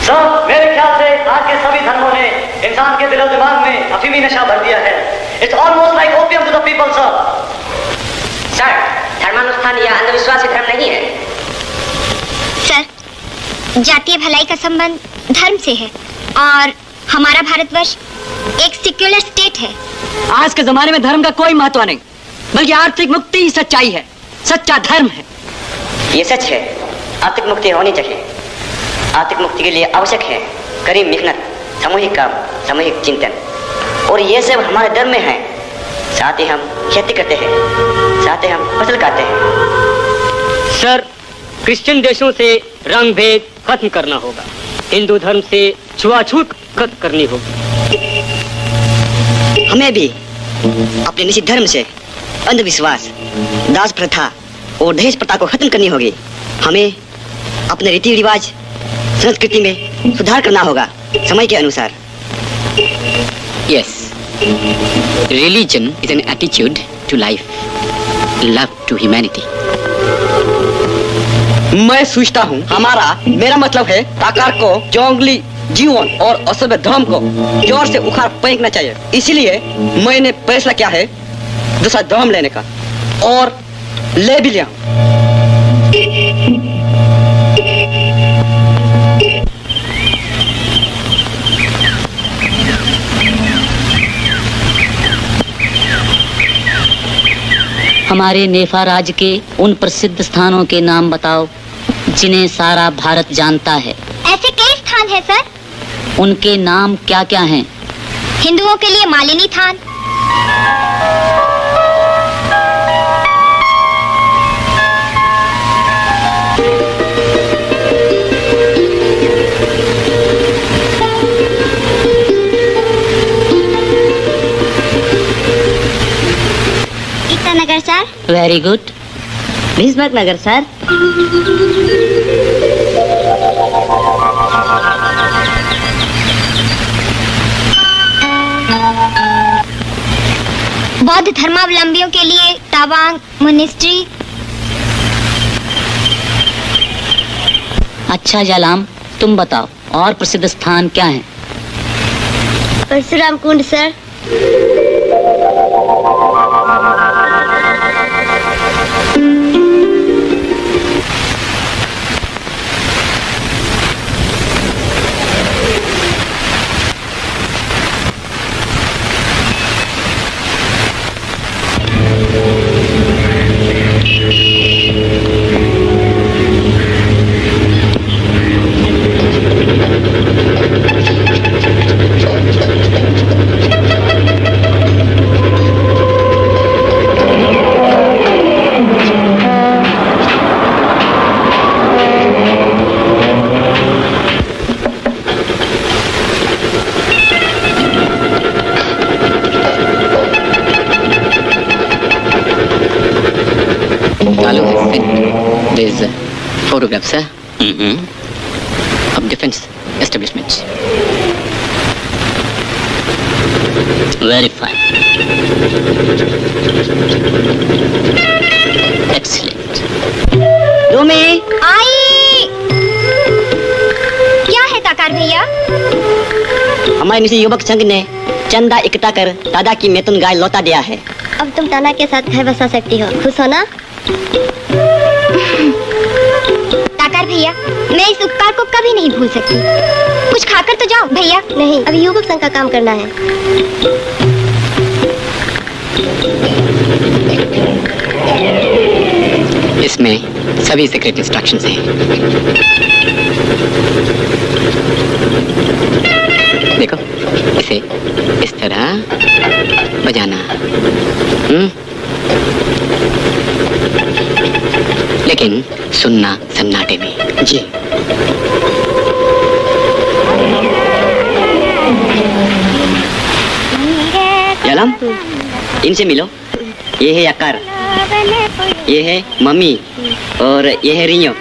सर, मेरे ख्याल से आज के सभी धर्मों ने इंसान के दिलो दिमाग में अफीमी नशा भर दिया है। It's almost like opium to the people, sir. Sir, धर्मानुष्ठान या अंधविश्वासी धर्म नहीं है। सर, जातीय भलाई का संबंध धर्म से है और हमारा भारतवर्ष एक सेक्युलर स्टेट है। आज के जमाने में धर्म का कोई महत्व नहीं, बल्कि आर्थिक मुक्ति ही सच्चाई है, सच्चा धर्म है। ये सच है, आर्थिक मुक्ति होनी चाहिए। आर्थिक मुक्ति के लिए आवश्यक है कड़ी मेहनत, सामूहिक काम, सामूहिक चिंतन, और ये सब हमारे धर्म में है। साथ ही हम खेती करते हैं, साथ ही हम फसल काटते हैं। सर, क्रिश्चियन देशों से रंग भेद खत्म करना होगा। हिंदू धर्म से छुआछूत खत्म करनी होगी। हमें भी अपने निश्चित धर्म से अंधविश्वास, दास प्रथा और दहेज प्रथा को खत्म करनी होगी। हमें अपने रीति रिवाज, संस्कृति में सुधार करना होगा समय के अनुसार। Yes, religion is an attitude to life, love to humanity. मैं सोचता हूँ मेरा मतलब है ताकार को जोंगली जीवन और असभ्य धर्म को जोर से उखाड़ फेंकना चाहिए। इसीलिए मैंने फैसला किया है दूसरा धर्म लेने का, और ले भी लिया। हमारे नेफा राज्य के उन प्रसिद्ध स्थानों के नाम बताओ जिन्हें सारा भारत जानता है। ऐसे कई स्थान है सर। उनके नाम क्या क्या हैं? हिंदुओं के लिए मालिनी थान, नगर सर। Very good. बिस्मार्क नगर सर। बौद्ध धर्मावलंबियों के लिए तावांग मोनेस्ट्री। अच्छा जालाम, तुम बताओ और प्रसिद्ध स्थान क्या हैं? Parshuram Kund sir. Photographs, sir, of defense establishments. Very fine. Excellent. रूमी आई। क्या है ताकार भैया? हमारे निजी युवक संघ ने चंदा इकट्ठा कर दादा की मैथुन गाय लौटा दिया है। अब तुम ताना के साथ घर बसा सकती हो, खुश हो ना? ताकार भैया, मैं इस उपकार को कभी नहीं भूल सकती। कुछ खाकर तो जाओ भैया। नहीं, अभी युवक संघ का काम करना है। इसमें सभी सीक्रेट इंस्ट्रक्शंस हैं। देखो, इसे इस तरह बजाना, लेकिन सुनना सन्नाटे में। जी। यालम, इनसे मिलो। ये है अकार, ये है मम्मी, और ये है रियो।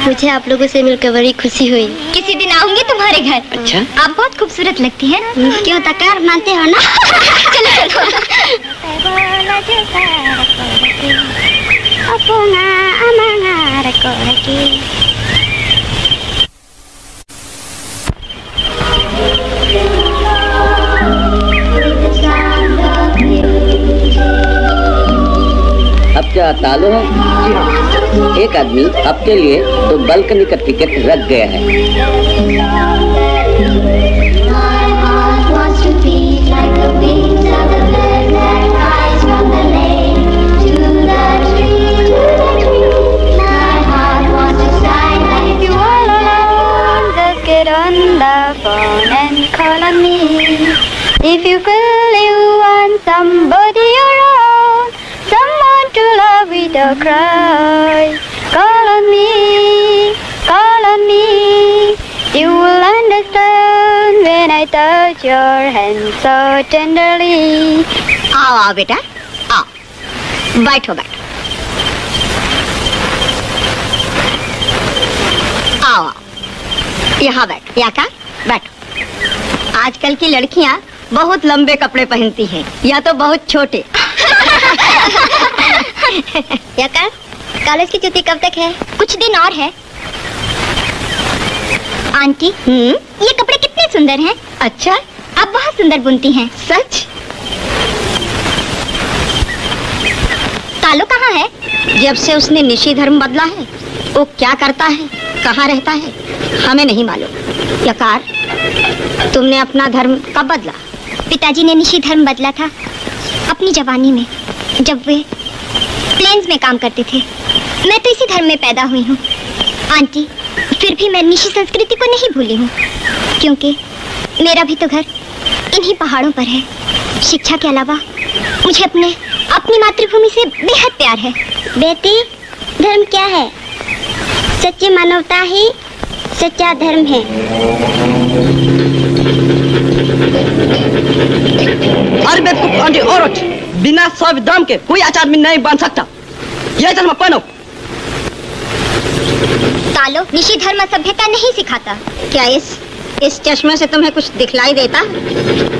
मुझे आप लोगों से मिलकर बड़ी खुशी हुई। किसी दिन आऊंगी तुम्हारे घर। अच्छा? आप बहुत खूबसूरत लगती हैं। क्यों तकार मानते हो ना? चलो चलो। अब क्या तालु है? जी हाँ। एक आदमी आपके लिए तो बालकनी का टिकट रख गया है। If you feel you want somebody around, someone to love with a cry, call on me, call on me. You will understand when I touch your hand so tenderly. आओ आओ बेटा, आओ, बैठो बैठो। आओ आओ, यहाँ बैठो। यहाँ का बैठो। आजकल की लड़कियाँ बहुत लंबे कपड़े पहनती हैं, या तो बहुत छोटे। याकार, कॉलेज की छुट्टी कब तक है? कुछ दिन और है। आंटी ये कपड़े कितने सुंदर हैं। अच्छा, आप बहुत सुंदर बुनती हैं। सच? तालो कहाँ है? जब से उसने निशी धर्म बदला है, वो क्या करता है, कहाँ रहता है, हमें नहीं मालूम। यकार, तुमने अपना धर्म कब बदला? पिताजी ने निशी धर्म बदला था अपनी जवानी में, जब वे प्लेन्स में काम करते थे। मैं तो इसी धर्म में पैदा हुई हूँ आंटी, फिर भी मैं निशी संस्कृति को नहीं भूली हूँ, क्योंकि मेरा भी तो घर इन्हीं पहाड़ों पर है। शिक्षा के अलावा मुझे अपनी मातृभूमि से बेहद प्यार है। बेटी, धर्म क्या है? सच्ची मानवता ही सच्चा धर्म है। अरे बेवकूफ आंटी औरत, बिना संविधान के कोई आचार में नहीं बन सकता। यह धर्म पहनो। तालो, निशी धर्म सभ्यता नहीं सिखाता। क्या इस चश्मे से तुम्हें कुछ दिखलाई देता?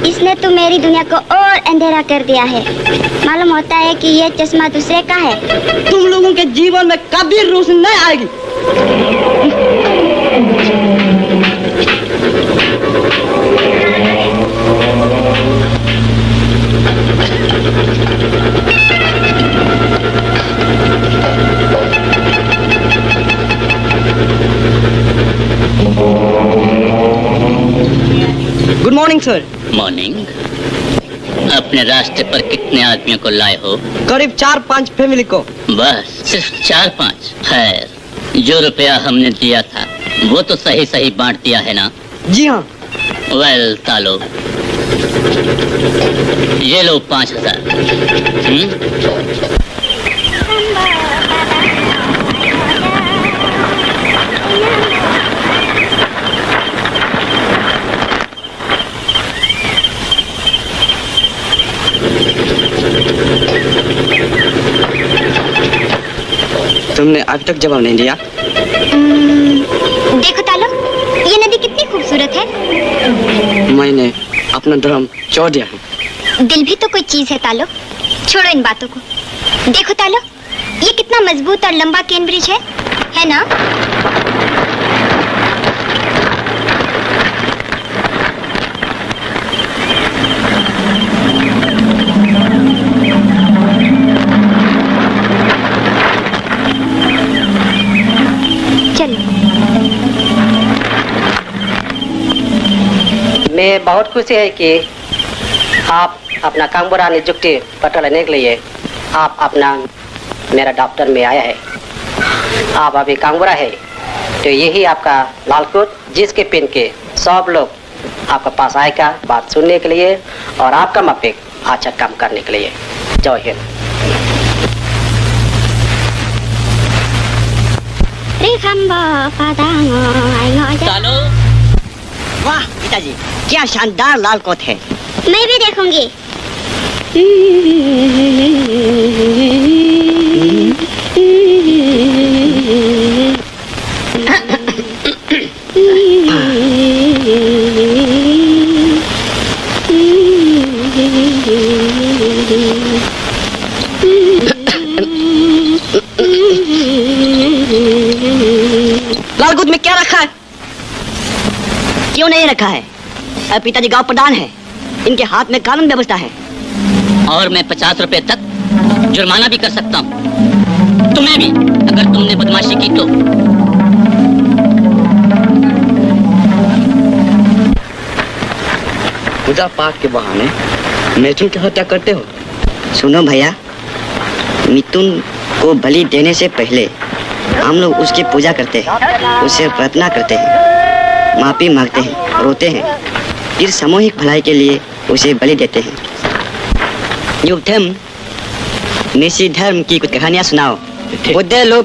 इसने तो मेरी दुनिया को और अंधेरा कर दिया है। मालूम होता है कि ये चश्मा दूसरे का है। तुम लोगों के जीवन में कभी रोशनी नहीं आएगी। Good morning sir. मॉर्निंग। अपने रास्ते पर कितने आदमियों को लाए हो? करीब 4-5 फैमिली को। बस सिर्फ 4-5? खैर, जो रुपया हमने दिया था वो तो सही सही बांट दिया है ना? जी हाँ। वेल तालो, ये लो 5000। तुमने अभी तक जवाब नहीं दिया। देखो तालो, ये नदी कितनी खूबसूरत है। मैंने अपना धर्म छोड़ दिया है। दिल भी तो कोई चीज है तालो, छोड़ो इन बातों को। देखो तालो, ये कितना मजबूत और लंबा केन ब्रिज है ना? मैं बहुत खुशी है कि आप अपना कांगबोरा नियुक्ति पत्र लेने के लिए आप अपना मेरा दफ्तर में आया है। आप अभी कांगबोरा है तो यही आपका लालकोट, जिसके पिन के सब लोग आपका पास आएगा बात सुनने के लिए और आपका माफिक अच्छा काम करने के लिए। जय हिंद। वाह पिताजी, क्या शानदार लाल कोट है। मैं भी देखूंगी। लालकोट में क्या रखा है? क्यों नहीं रखा है? अब पिताजी गांव प्रधान है, इनके हाथ में कानून व्यवस्था है। और मैं 50 रुपए तक जुर्माना भी कर सकता हूँ, तुम्हें भी, अगर तुमने बदमाशी की तो। पूजा पाठ के बहाने मिथुन की हत्या करते हो। सुनो भैया, मिथुन को बलि देने से पहले हम लोग उसकी पूजा करते हैं, उसे प्रार्थना करते हैं, माफी मांगते हैं, रोते हैं, फिर सामूहिक भलाई के लिए उसे बलि देते हैं। युग धर्म, निशी धर्म की कुछ कहानियां सुनाओ। बुद्धे लोग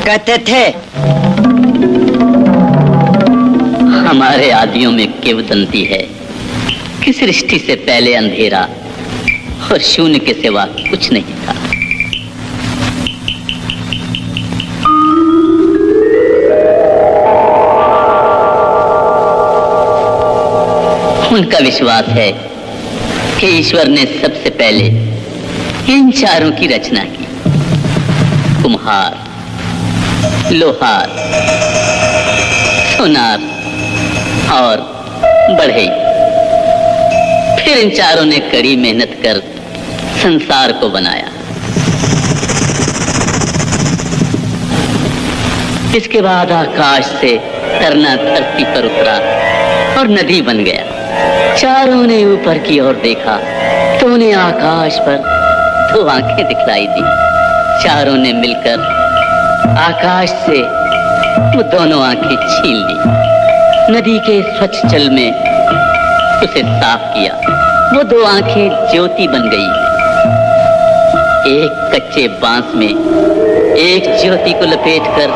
कहते थे हमारे आदियों में किंवदंती है कि सृष्टि से पहले अंधेरा और शून्य के सिवा कुछ नहीं था। उनका विश्वास है कि ईश्वर ने सबसे पहले इन चारों की रचना की, कुम्हार, लोहार, सोनार और बढ़ई। फिर इन चारों ने कड़ी मेहनत कर संसार को बनाया। इसके बाद आकाश से तरना धरती पर उतरा और नदी बन गया। चारों ने ऊपर की ओर देखा तो उन्हें आकाश पर दो आंखें दिखलाई दी। चारों ने मिलकर आकाश से वो दोनों आंखें छीन ली। नदी के स्वच्छ जल में उसे साफ किया। वो दो आंखें ज्योति बन गई। एक कच्चे बांस में एक ज्योति को लपेटकर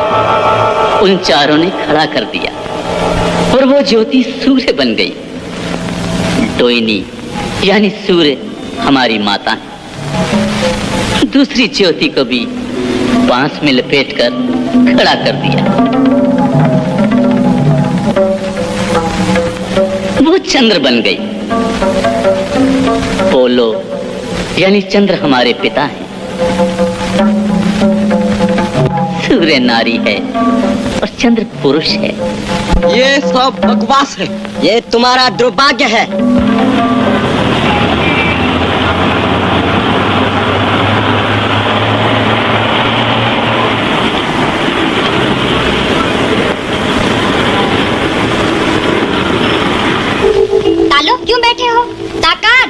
उन चारों ने खड़ा कर दिया और वो ज्योति सूर्य बन गई। डोइनी यानी सूर्य हमारी माता है। दूसरी ज्योति को भी बांस में लपेटकर खड़ा कर दिया। वो चंद्र बन गई। पोलो यानी चंद्र हमारे पिता हैं। सूर्य नारी है और चंद्र पुरुष है। ये सब बकवास है। ये तुम्हारा दुर्भाग्य है। तालो, क्यों बैठे हो? ताकार,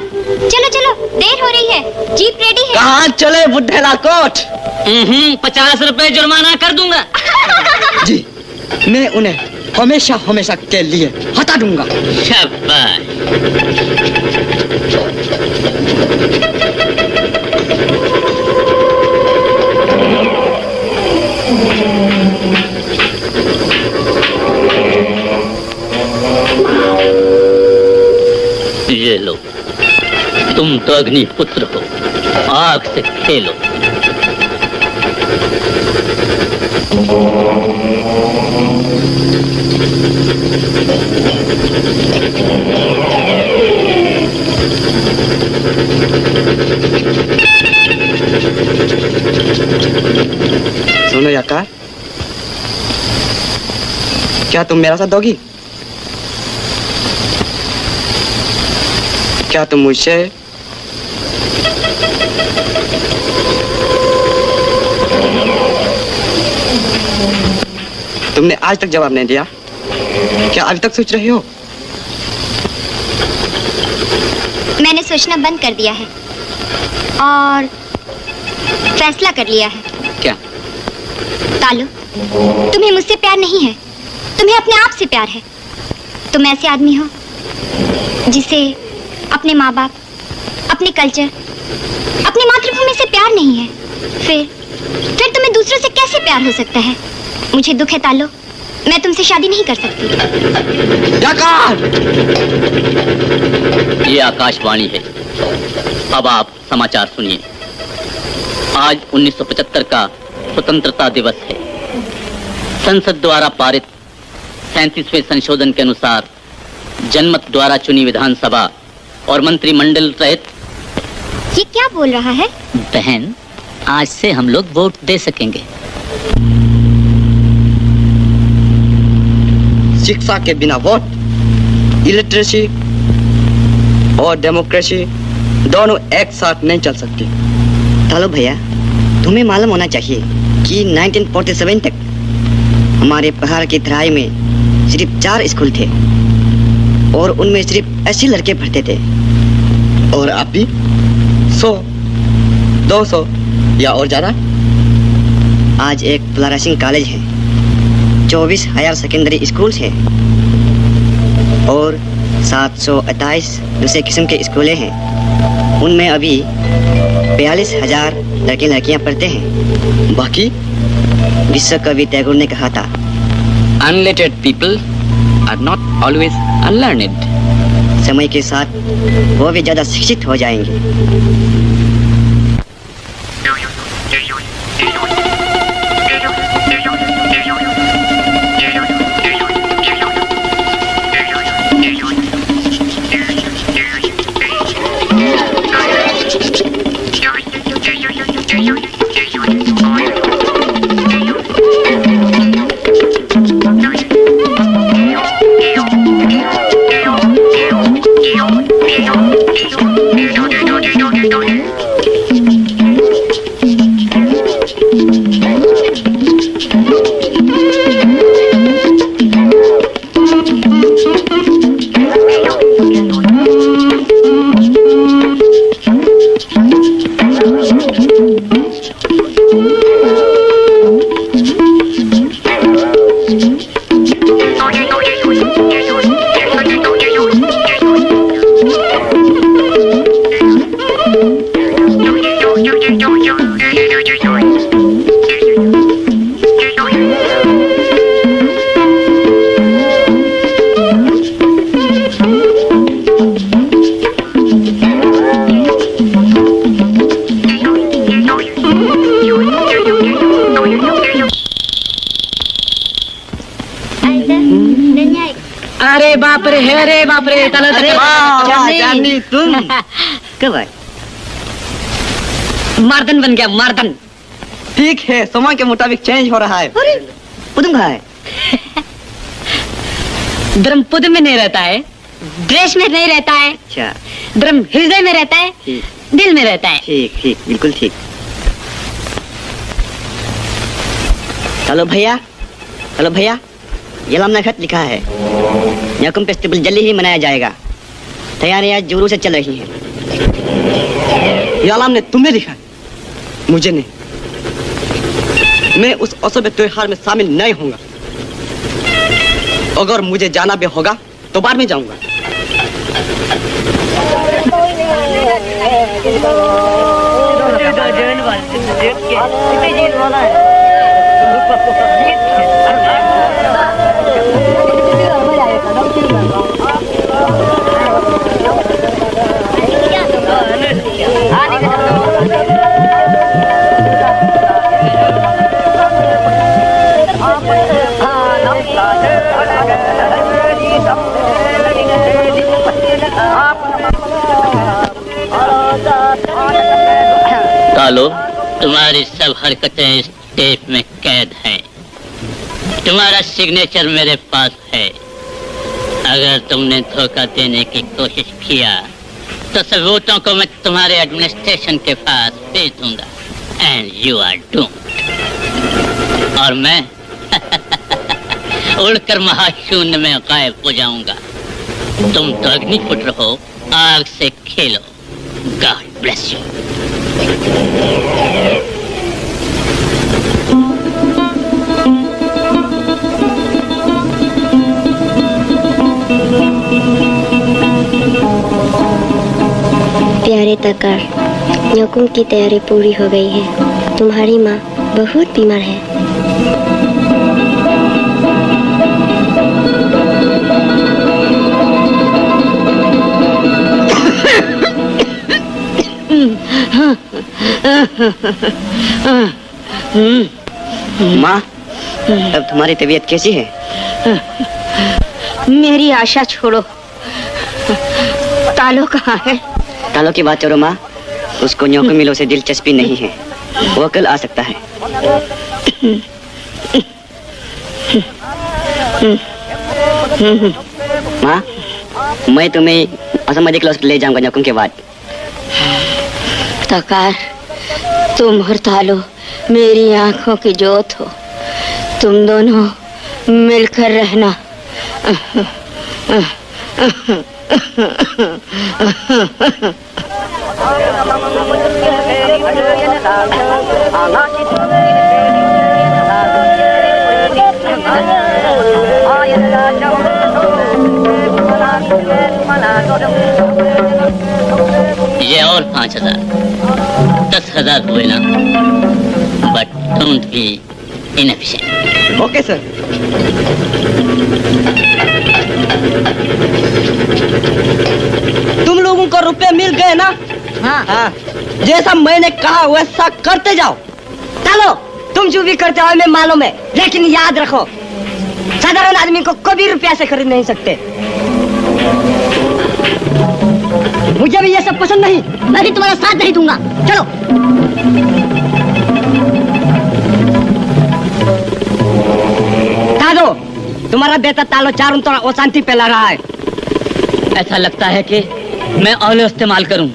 चलो चलो, देर हो रही है। जीप रेडी है। कहाँ चले बुढ़ेला कोट? 50 रुपए जुर्माना कर दूंगा। जी, मैं उन्हें हमेशा हमेशा के लिए हटा दूंगा। शाबाश। ये लो, तुम तो अग्निपुत्र हो, आग से खेलो। सुनो याकार, क्या तुम मेरा साथ दोगी? क्या तुम मुझसे तुमने आज तक जवाब नहीं दिया। क्या अभी तक सोच रही हो? मैंने सोचना बंद कर दिया है और फैसला कर लिया है। क्या? तालो, तुम्हें मुझसे प्यार नहीं है, तुम्हें अपने आप से प्यार है। तुम ऐसे आदमी हो जिसे अपने माँ बाप, अपने कल्चर, अपनी मातृभूमि से प्यार नहीं है। फिर तुम्हें दूसरों से कैसे प्यार हो सकता है? मुझे दुख है तालो, मैं तुमसे शादी नहीं कर सकती। ये आकाशवाणी है। अब आप समाचार सुनिए। आज 1975 का स्वतंत्रता दिवस है। संसद द्वारा पारित 37वें संशोधन के अनुसार जनमत द्वारा चुनी विधानसभा और मंत्रिमंडल सहित। ये क्या बोल रहा है? बहन, आज से हम लोग वोट दे सकेंगे। शिक्षा के बिना वोट, इलिटरेसी और डेमोक्रेसी दोनों एक साथ नहीं चल सकती। तालो भैया, तुम्हें मालूम होना चाहिए कि 1947 तक हमारे पहाड़ की तराई में सिर्फ 4 स्कूल थे और उनमें सिर्फ 80 लड़के पढ़ते थे। और अब भी 100, 200 या और ज्यादा। आज एक फ्लोरिशिंग कॉलेज है, 24 हायर सेकेंडरी स्कूल्स हैं और 728 दूसरे किस्म के स्कूलें हैं। उनमें अभी 42,000 लड़के लड़कियां पढ़ते हैं। बाकी विश्व कवि टैगोर ने कहा था, Unlettered people are not always unlearned. समय के साथ वो भी ज्यादा शिक्षित हो जाएंगे। अरे बाप रे, अरे बाप रे, चांदनी तुम कब आए? मर्दन बन गया, मर्दन। ठीक है, समय के मुताबिक चेंज हो रहा है। अरे पुदम कहाँ है? धर्म पुदम में नहीं रहता है, ड्रेस में नहीं रहता है। अच्छा। धर्म हृदय में रहता है, दिल में रहता है। ठीक ठीक, बिल्कुल ठीक। हेलो भैया, हेलो भैया, ये लामना खत लिखा है। याकुम फेस्टिवल जल्दी ही मनाया जाएगा, तैयारियां जोरों से चल रही हैं। ये आलम ने तुम्हें लिखा है, मुझे नहीं। मैं उस असभ्य त्योहार में शामिल नहीं होऊंगा। अगर मुझे जाना भी होगा तो बाद में जाऊंगा। कालो, तुम्हारी सब हरकतें इस टेप में कैद हैं। तुम्हारा सिग्नेचर मेरे पास है। अगर तुमने धोखा देने की कोशिश किया तो सबूतों को मैं तुम्हारे एडमिनिस्ट्रेशन के पास भेज दूंगा एंड यू आर डूम्ड। और मैं उड़कर महाशून्य में गायब हो जाऊंगा। तुम तो अग्निपुत्र हो, आग से खेलो। God bless you. प्यारे तकर, न्योकुम की तैयारी पूरी हो गई है। तुम्हारी माँ बहुत बीमार है। माँ, अब तुम्हारी तबीयत कैसी है? मेरी आशा छोड़ो। तालो कहाँ है? तालो की बात करो माँ, उसको न्योकुम मिलो से दिलचस्पी नहीं है। वो कल आ सकता है। माँ, मैं तुम्हें असामरिक हॉस्पिटल ले जाऊंगा न्योकुम के बाद। तकार, तुम और तालो मेरी आंखों की जोत हो। तुम दोनों मिलकर रहना। ये और 5,000, 10,000 हुए ना, but don't be inefficient. Okay sir. तुम लोगों को रुपए मिल गए ना? हाँ। जैसा मैंने कहा वैसा करते जाओ। चलो, तुम जो भी करते हो हमें मालूम है, लेकिन याद रखो, साधारण आदमी को कभी रुपया से खरीद नहीं सकते। मुझे भी ये सब पसंद नहीं। मैं भी तुम्हारा साथ नहीं दूंगा। चलो। दादो, तुम्हारा बेटा तालो चारों तरफ अशांति फैला रहा है। ऐसा लगता है कि मैं औले इस्तेमाल करूं,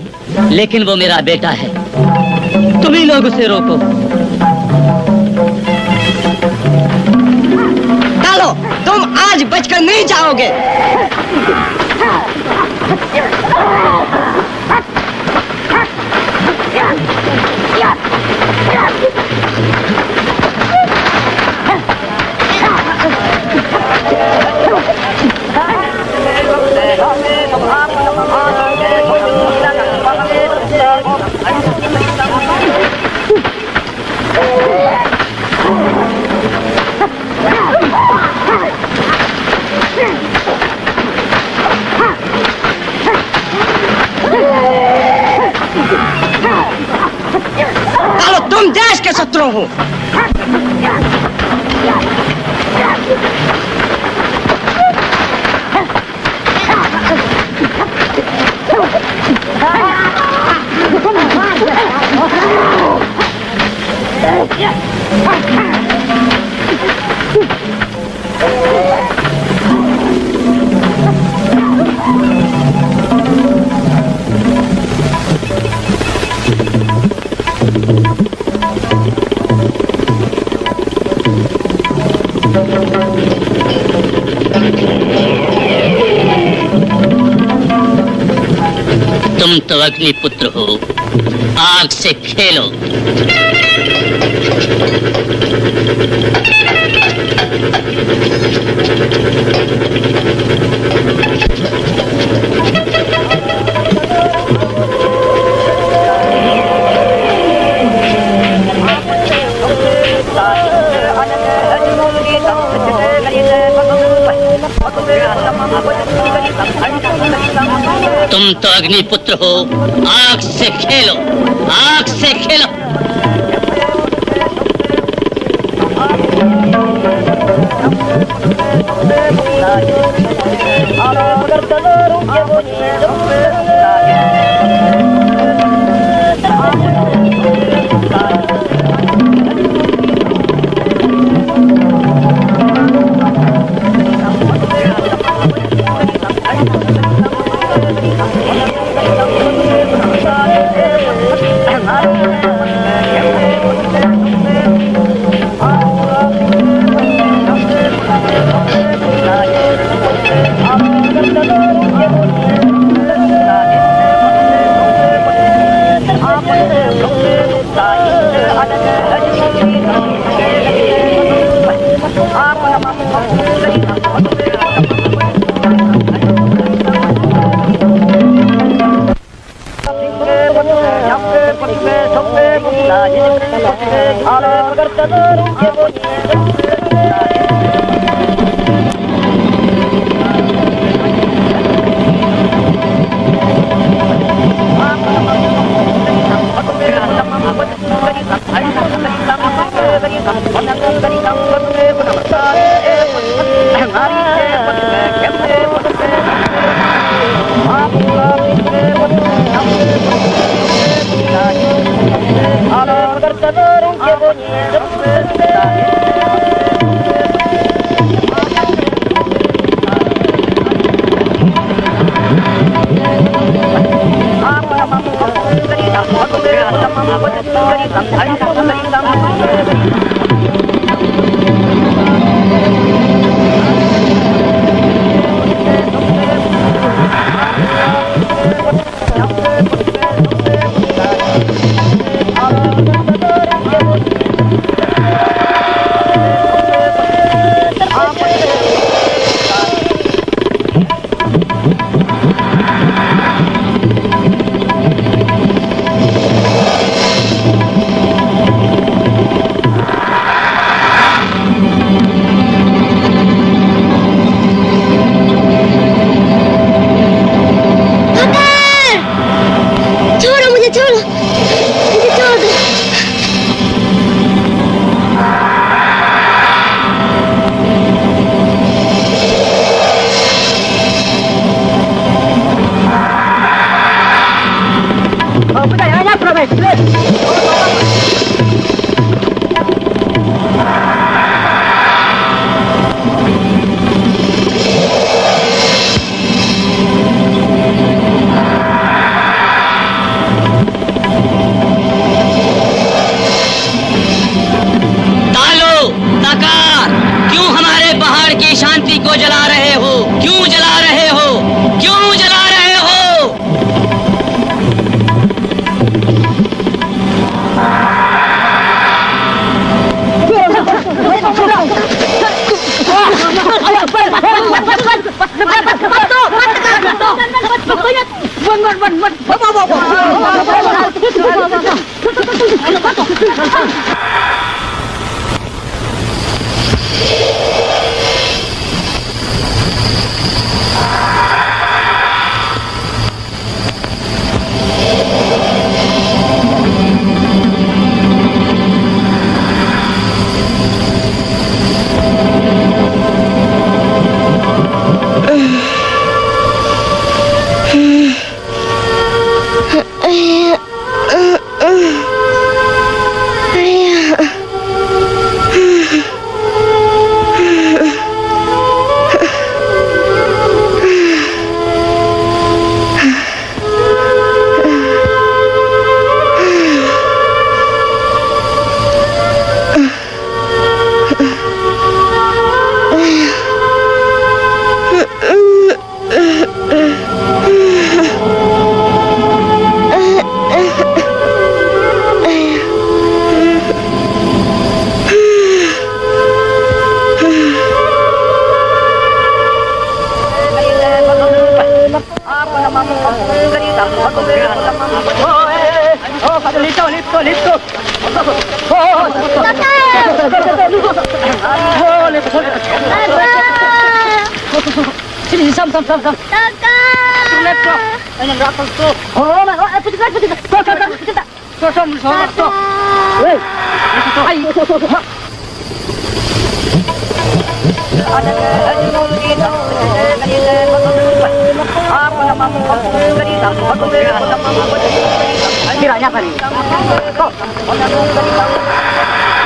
लेकिन वो मेरा बेटा है। तुम ही लोग उसे रोको। तालो, तुम आज बचकर नहीं जाओगे। तालो, तुम देश के शत्रु हो। तुम तो अग्निपुत्र हो, आग से खेलो। तुम तो अग्निपुत्र हो, आग से खेलो, आग से खेलो।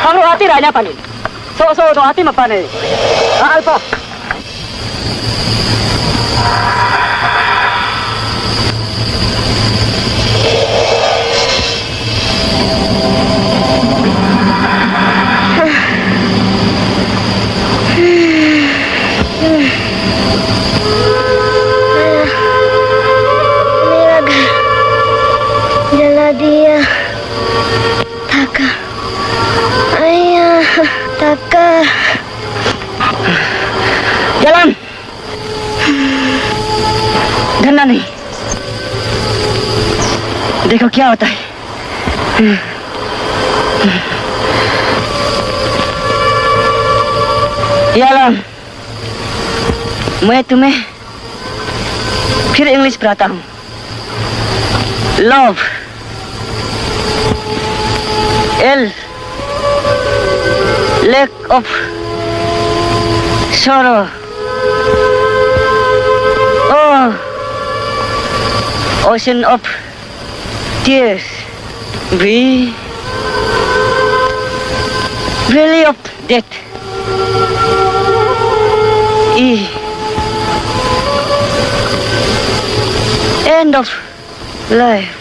Kamu hati raya panin. So do hati mapane. Alpa. मेरा घर जला दिया। Taka. Ayah, Taka. Jalan. डरना नहीं। देखो क्या होता है। यालम, मैं तुम्हें फिर इंग्लिश पढ़ाता हूँ। Love, L, lake of sorrow. Oh, ocean of tears. V, valley of death. E, end of life.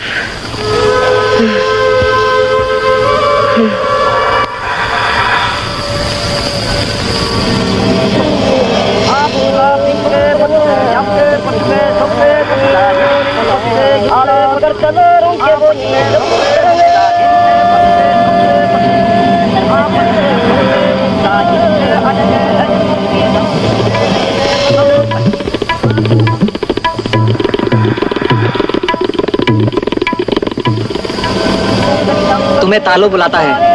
तुम्हें तालू बुलाता है।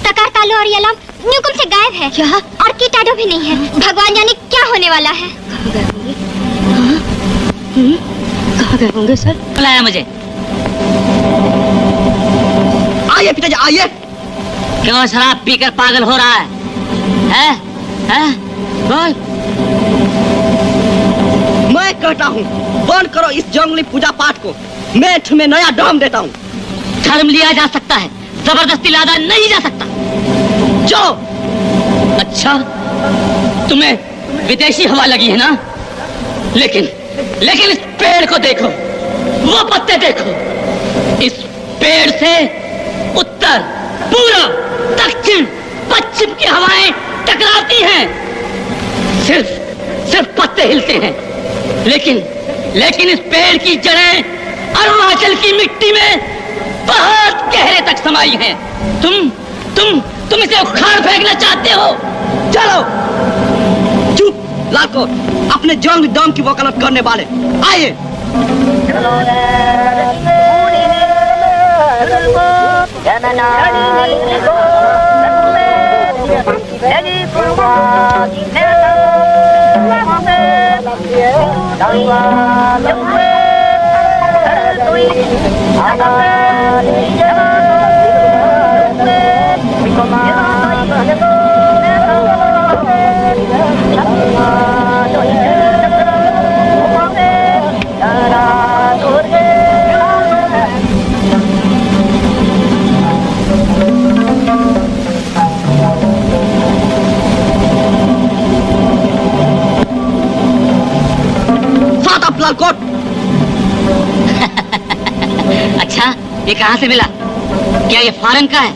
तकार तालू और यलम न्यूकुम से गायब है। क्या? और कीटाणु भी नहीं है। भगवान जाने क्या होने वाला है। कहाँ गए होंगे सर? बुलाया मुझे। आइए पिताजी आइए। क्यों शराब पीकर पागल हो रहा है? हैं? बोल। मैं कहता हूँ बंद करो इस जंगली पूजा पाठ को। मैं तुम्हें नया डॉम देता हूँ। धर्म लिया जा सकता है, जबरदस्ती लादा नहीं जा सकता। जो अच्छा, तुम्हें विदेशी हवा लगी है ना? लेकिन इस पेड़ को देखो, वो पत्ते देखो। इस पेड़ से उत्तर, पूर्व, दक्षिण, पश्चिम की हवाएं टकराती हैं। सिर्फ पत्ते हिलते हैं, लेकिन इस पेड़ की जड़ें अरुणाचल की मिट्टी में बहुत गहरे तक समाई हैं। तुम इसे उखाड़ फेंकना चाहते हो? चलो चुप लाको, अपने जोंग दम की वकालत करने वाले आइए। लालकोट। अच्छा, ये कहाँ से मिला? क्या ये फॉरेन का है?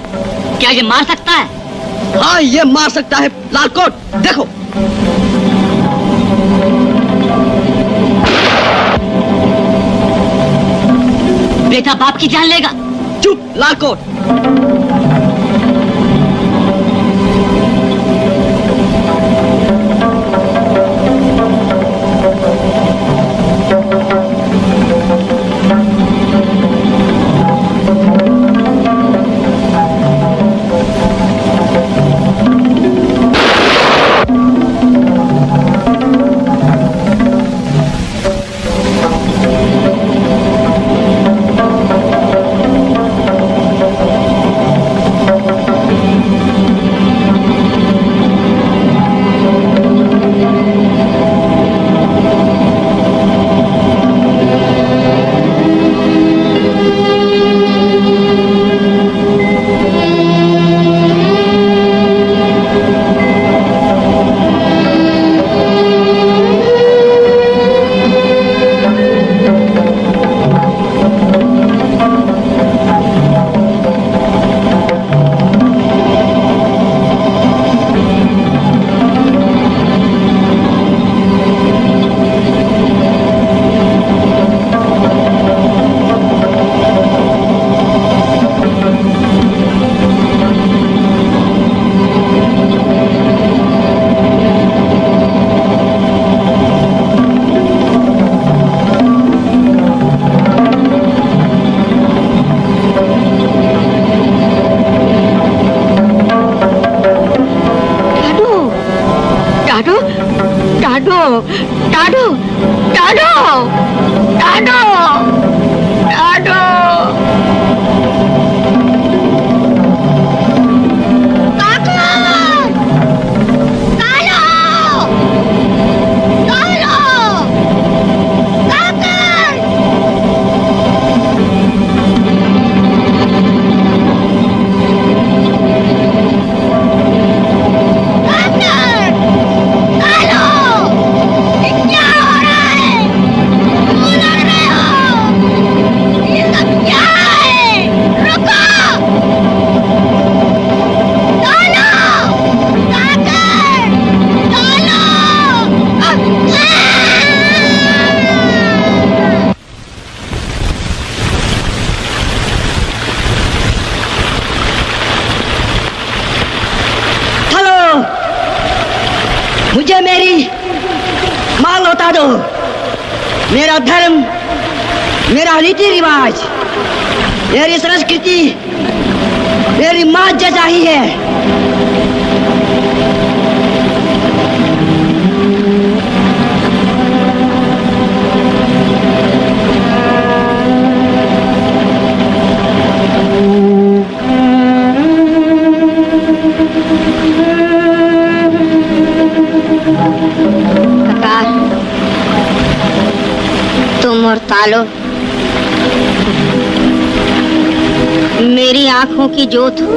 क्या ये मार सकता है? हाँ, ये मार सकता है लालकोट। देखो बेटा बाप की जान लेगा। चुप लालकोट। मेरा धर्म, मेरा रीति रिवाज, मेरी संस्कृति, मेरी माँ जैसा ही है। तुम और तालो मेरी आंखों की जोत हो।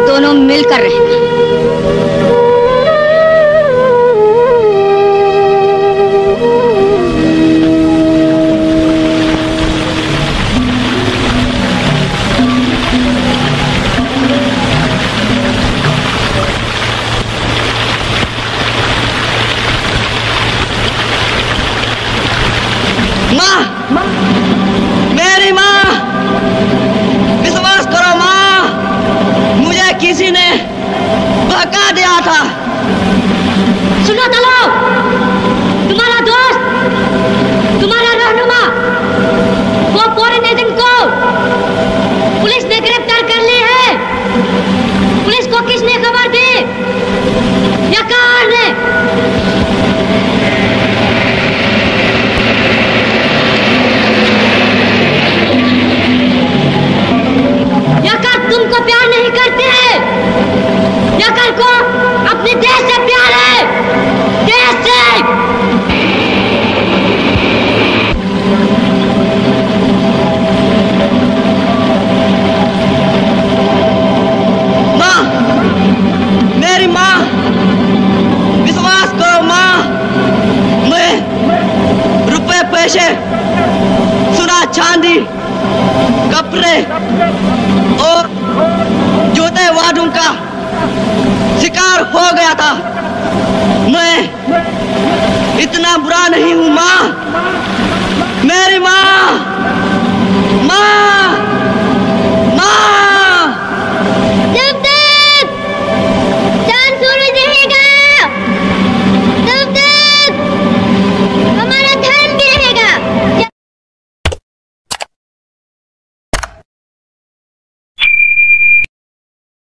दोनों मिलकर रहना। माँ, मेरी माँ, विश्वास करो माँ, मुझे किसी ने बहका दिया था। सुनो तलो, तुम्हारा दोस्त, तुम्हारा रहनुमा, वो फॉरेन एजेंट को पुलिस ने गिरफ्तार कर ली है। पुलिस को किसने खबर दी? यकार ने। यकार तुमको प्यार नहीं करते हैं। यकार को अपने देश से प्यार है, देश से। माँ, मेरी माँ, विश्वास करो माँ, मैं रुपए पैसे, सोना चांदी, कपड़े और जूते वादों का शिकार हो गया था। मैं इतना बुरा नहीं हूँ माँ, मेरी माँ, माँ।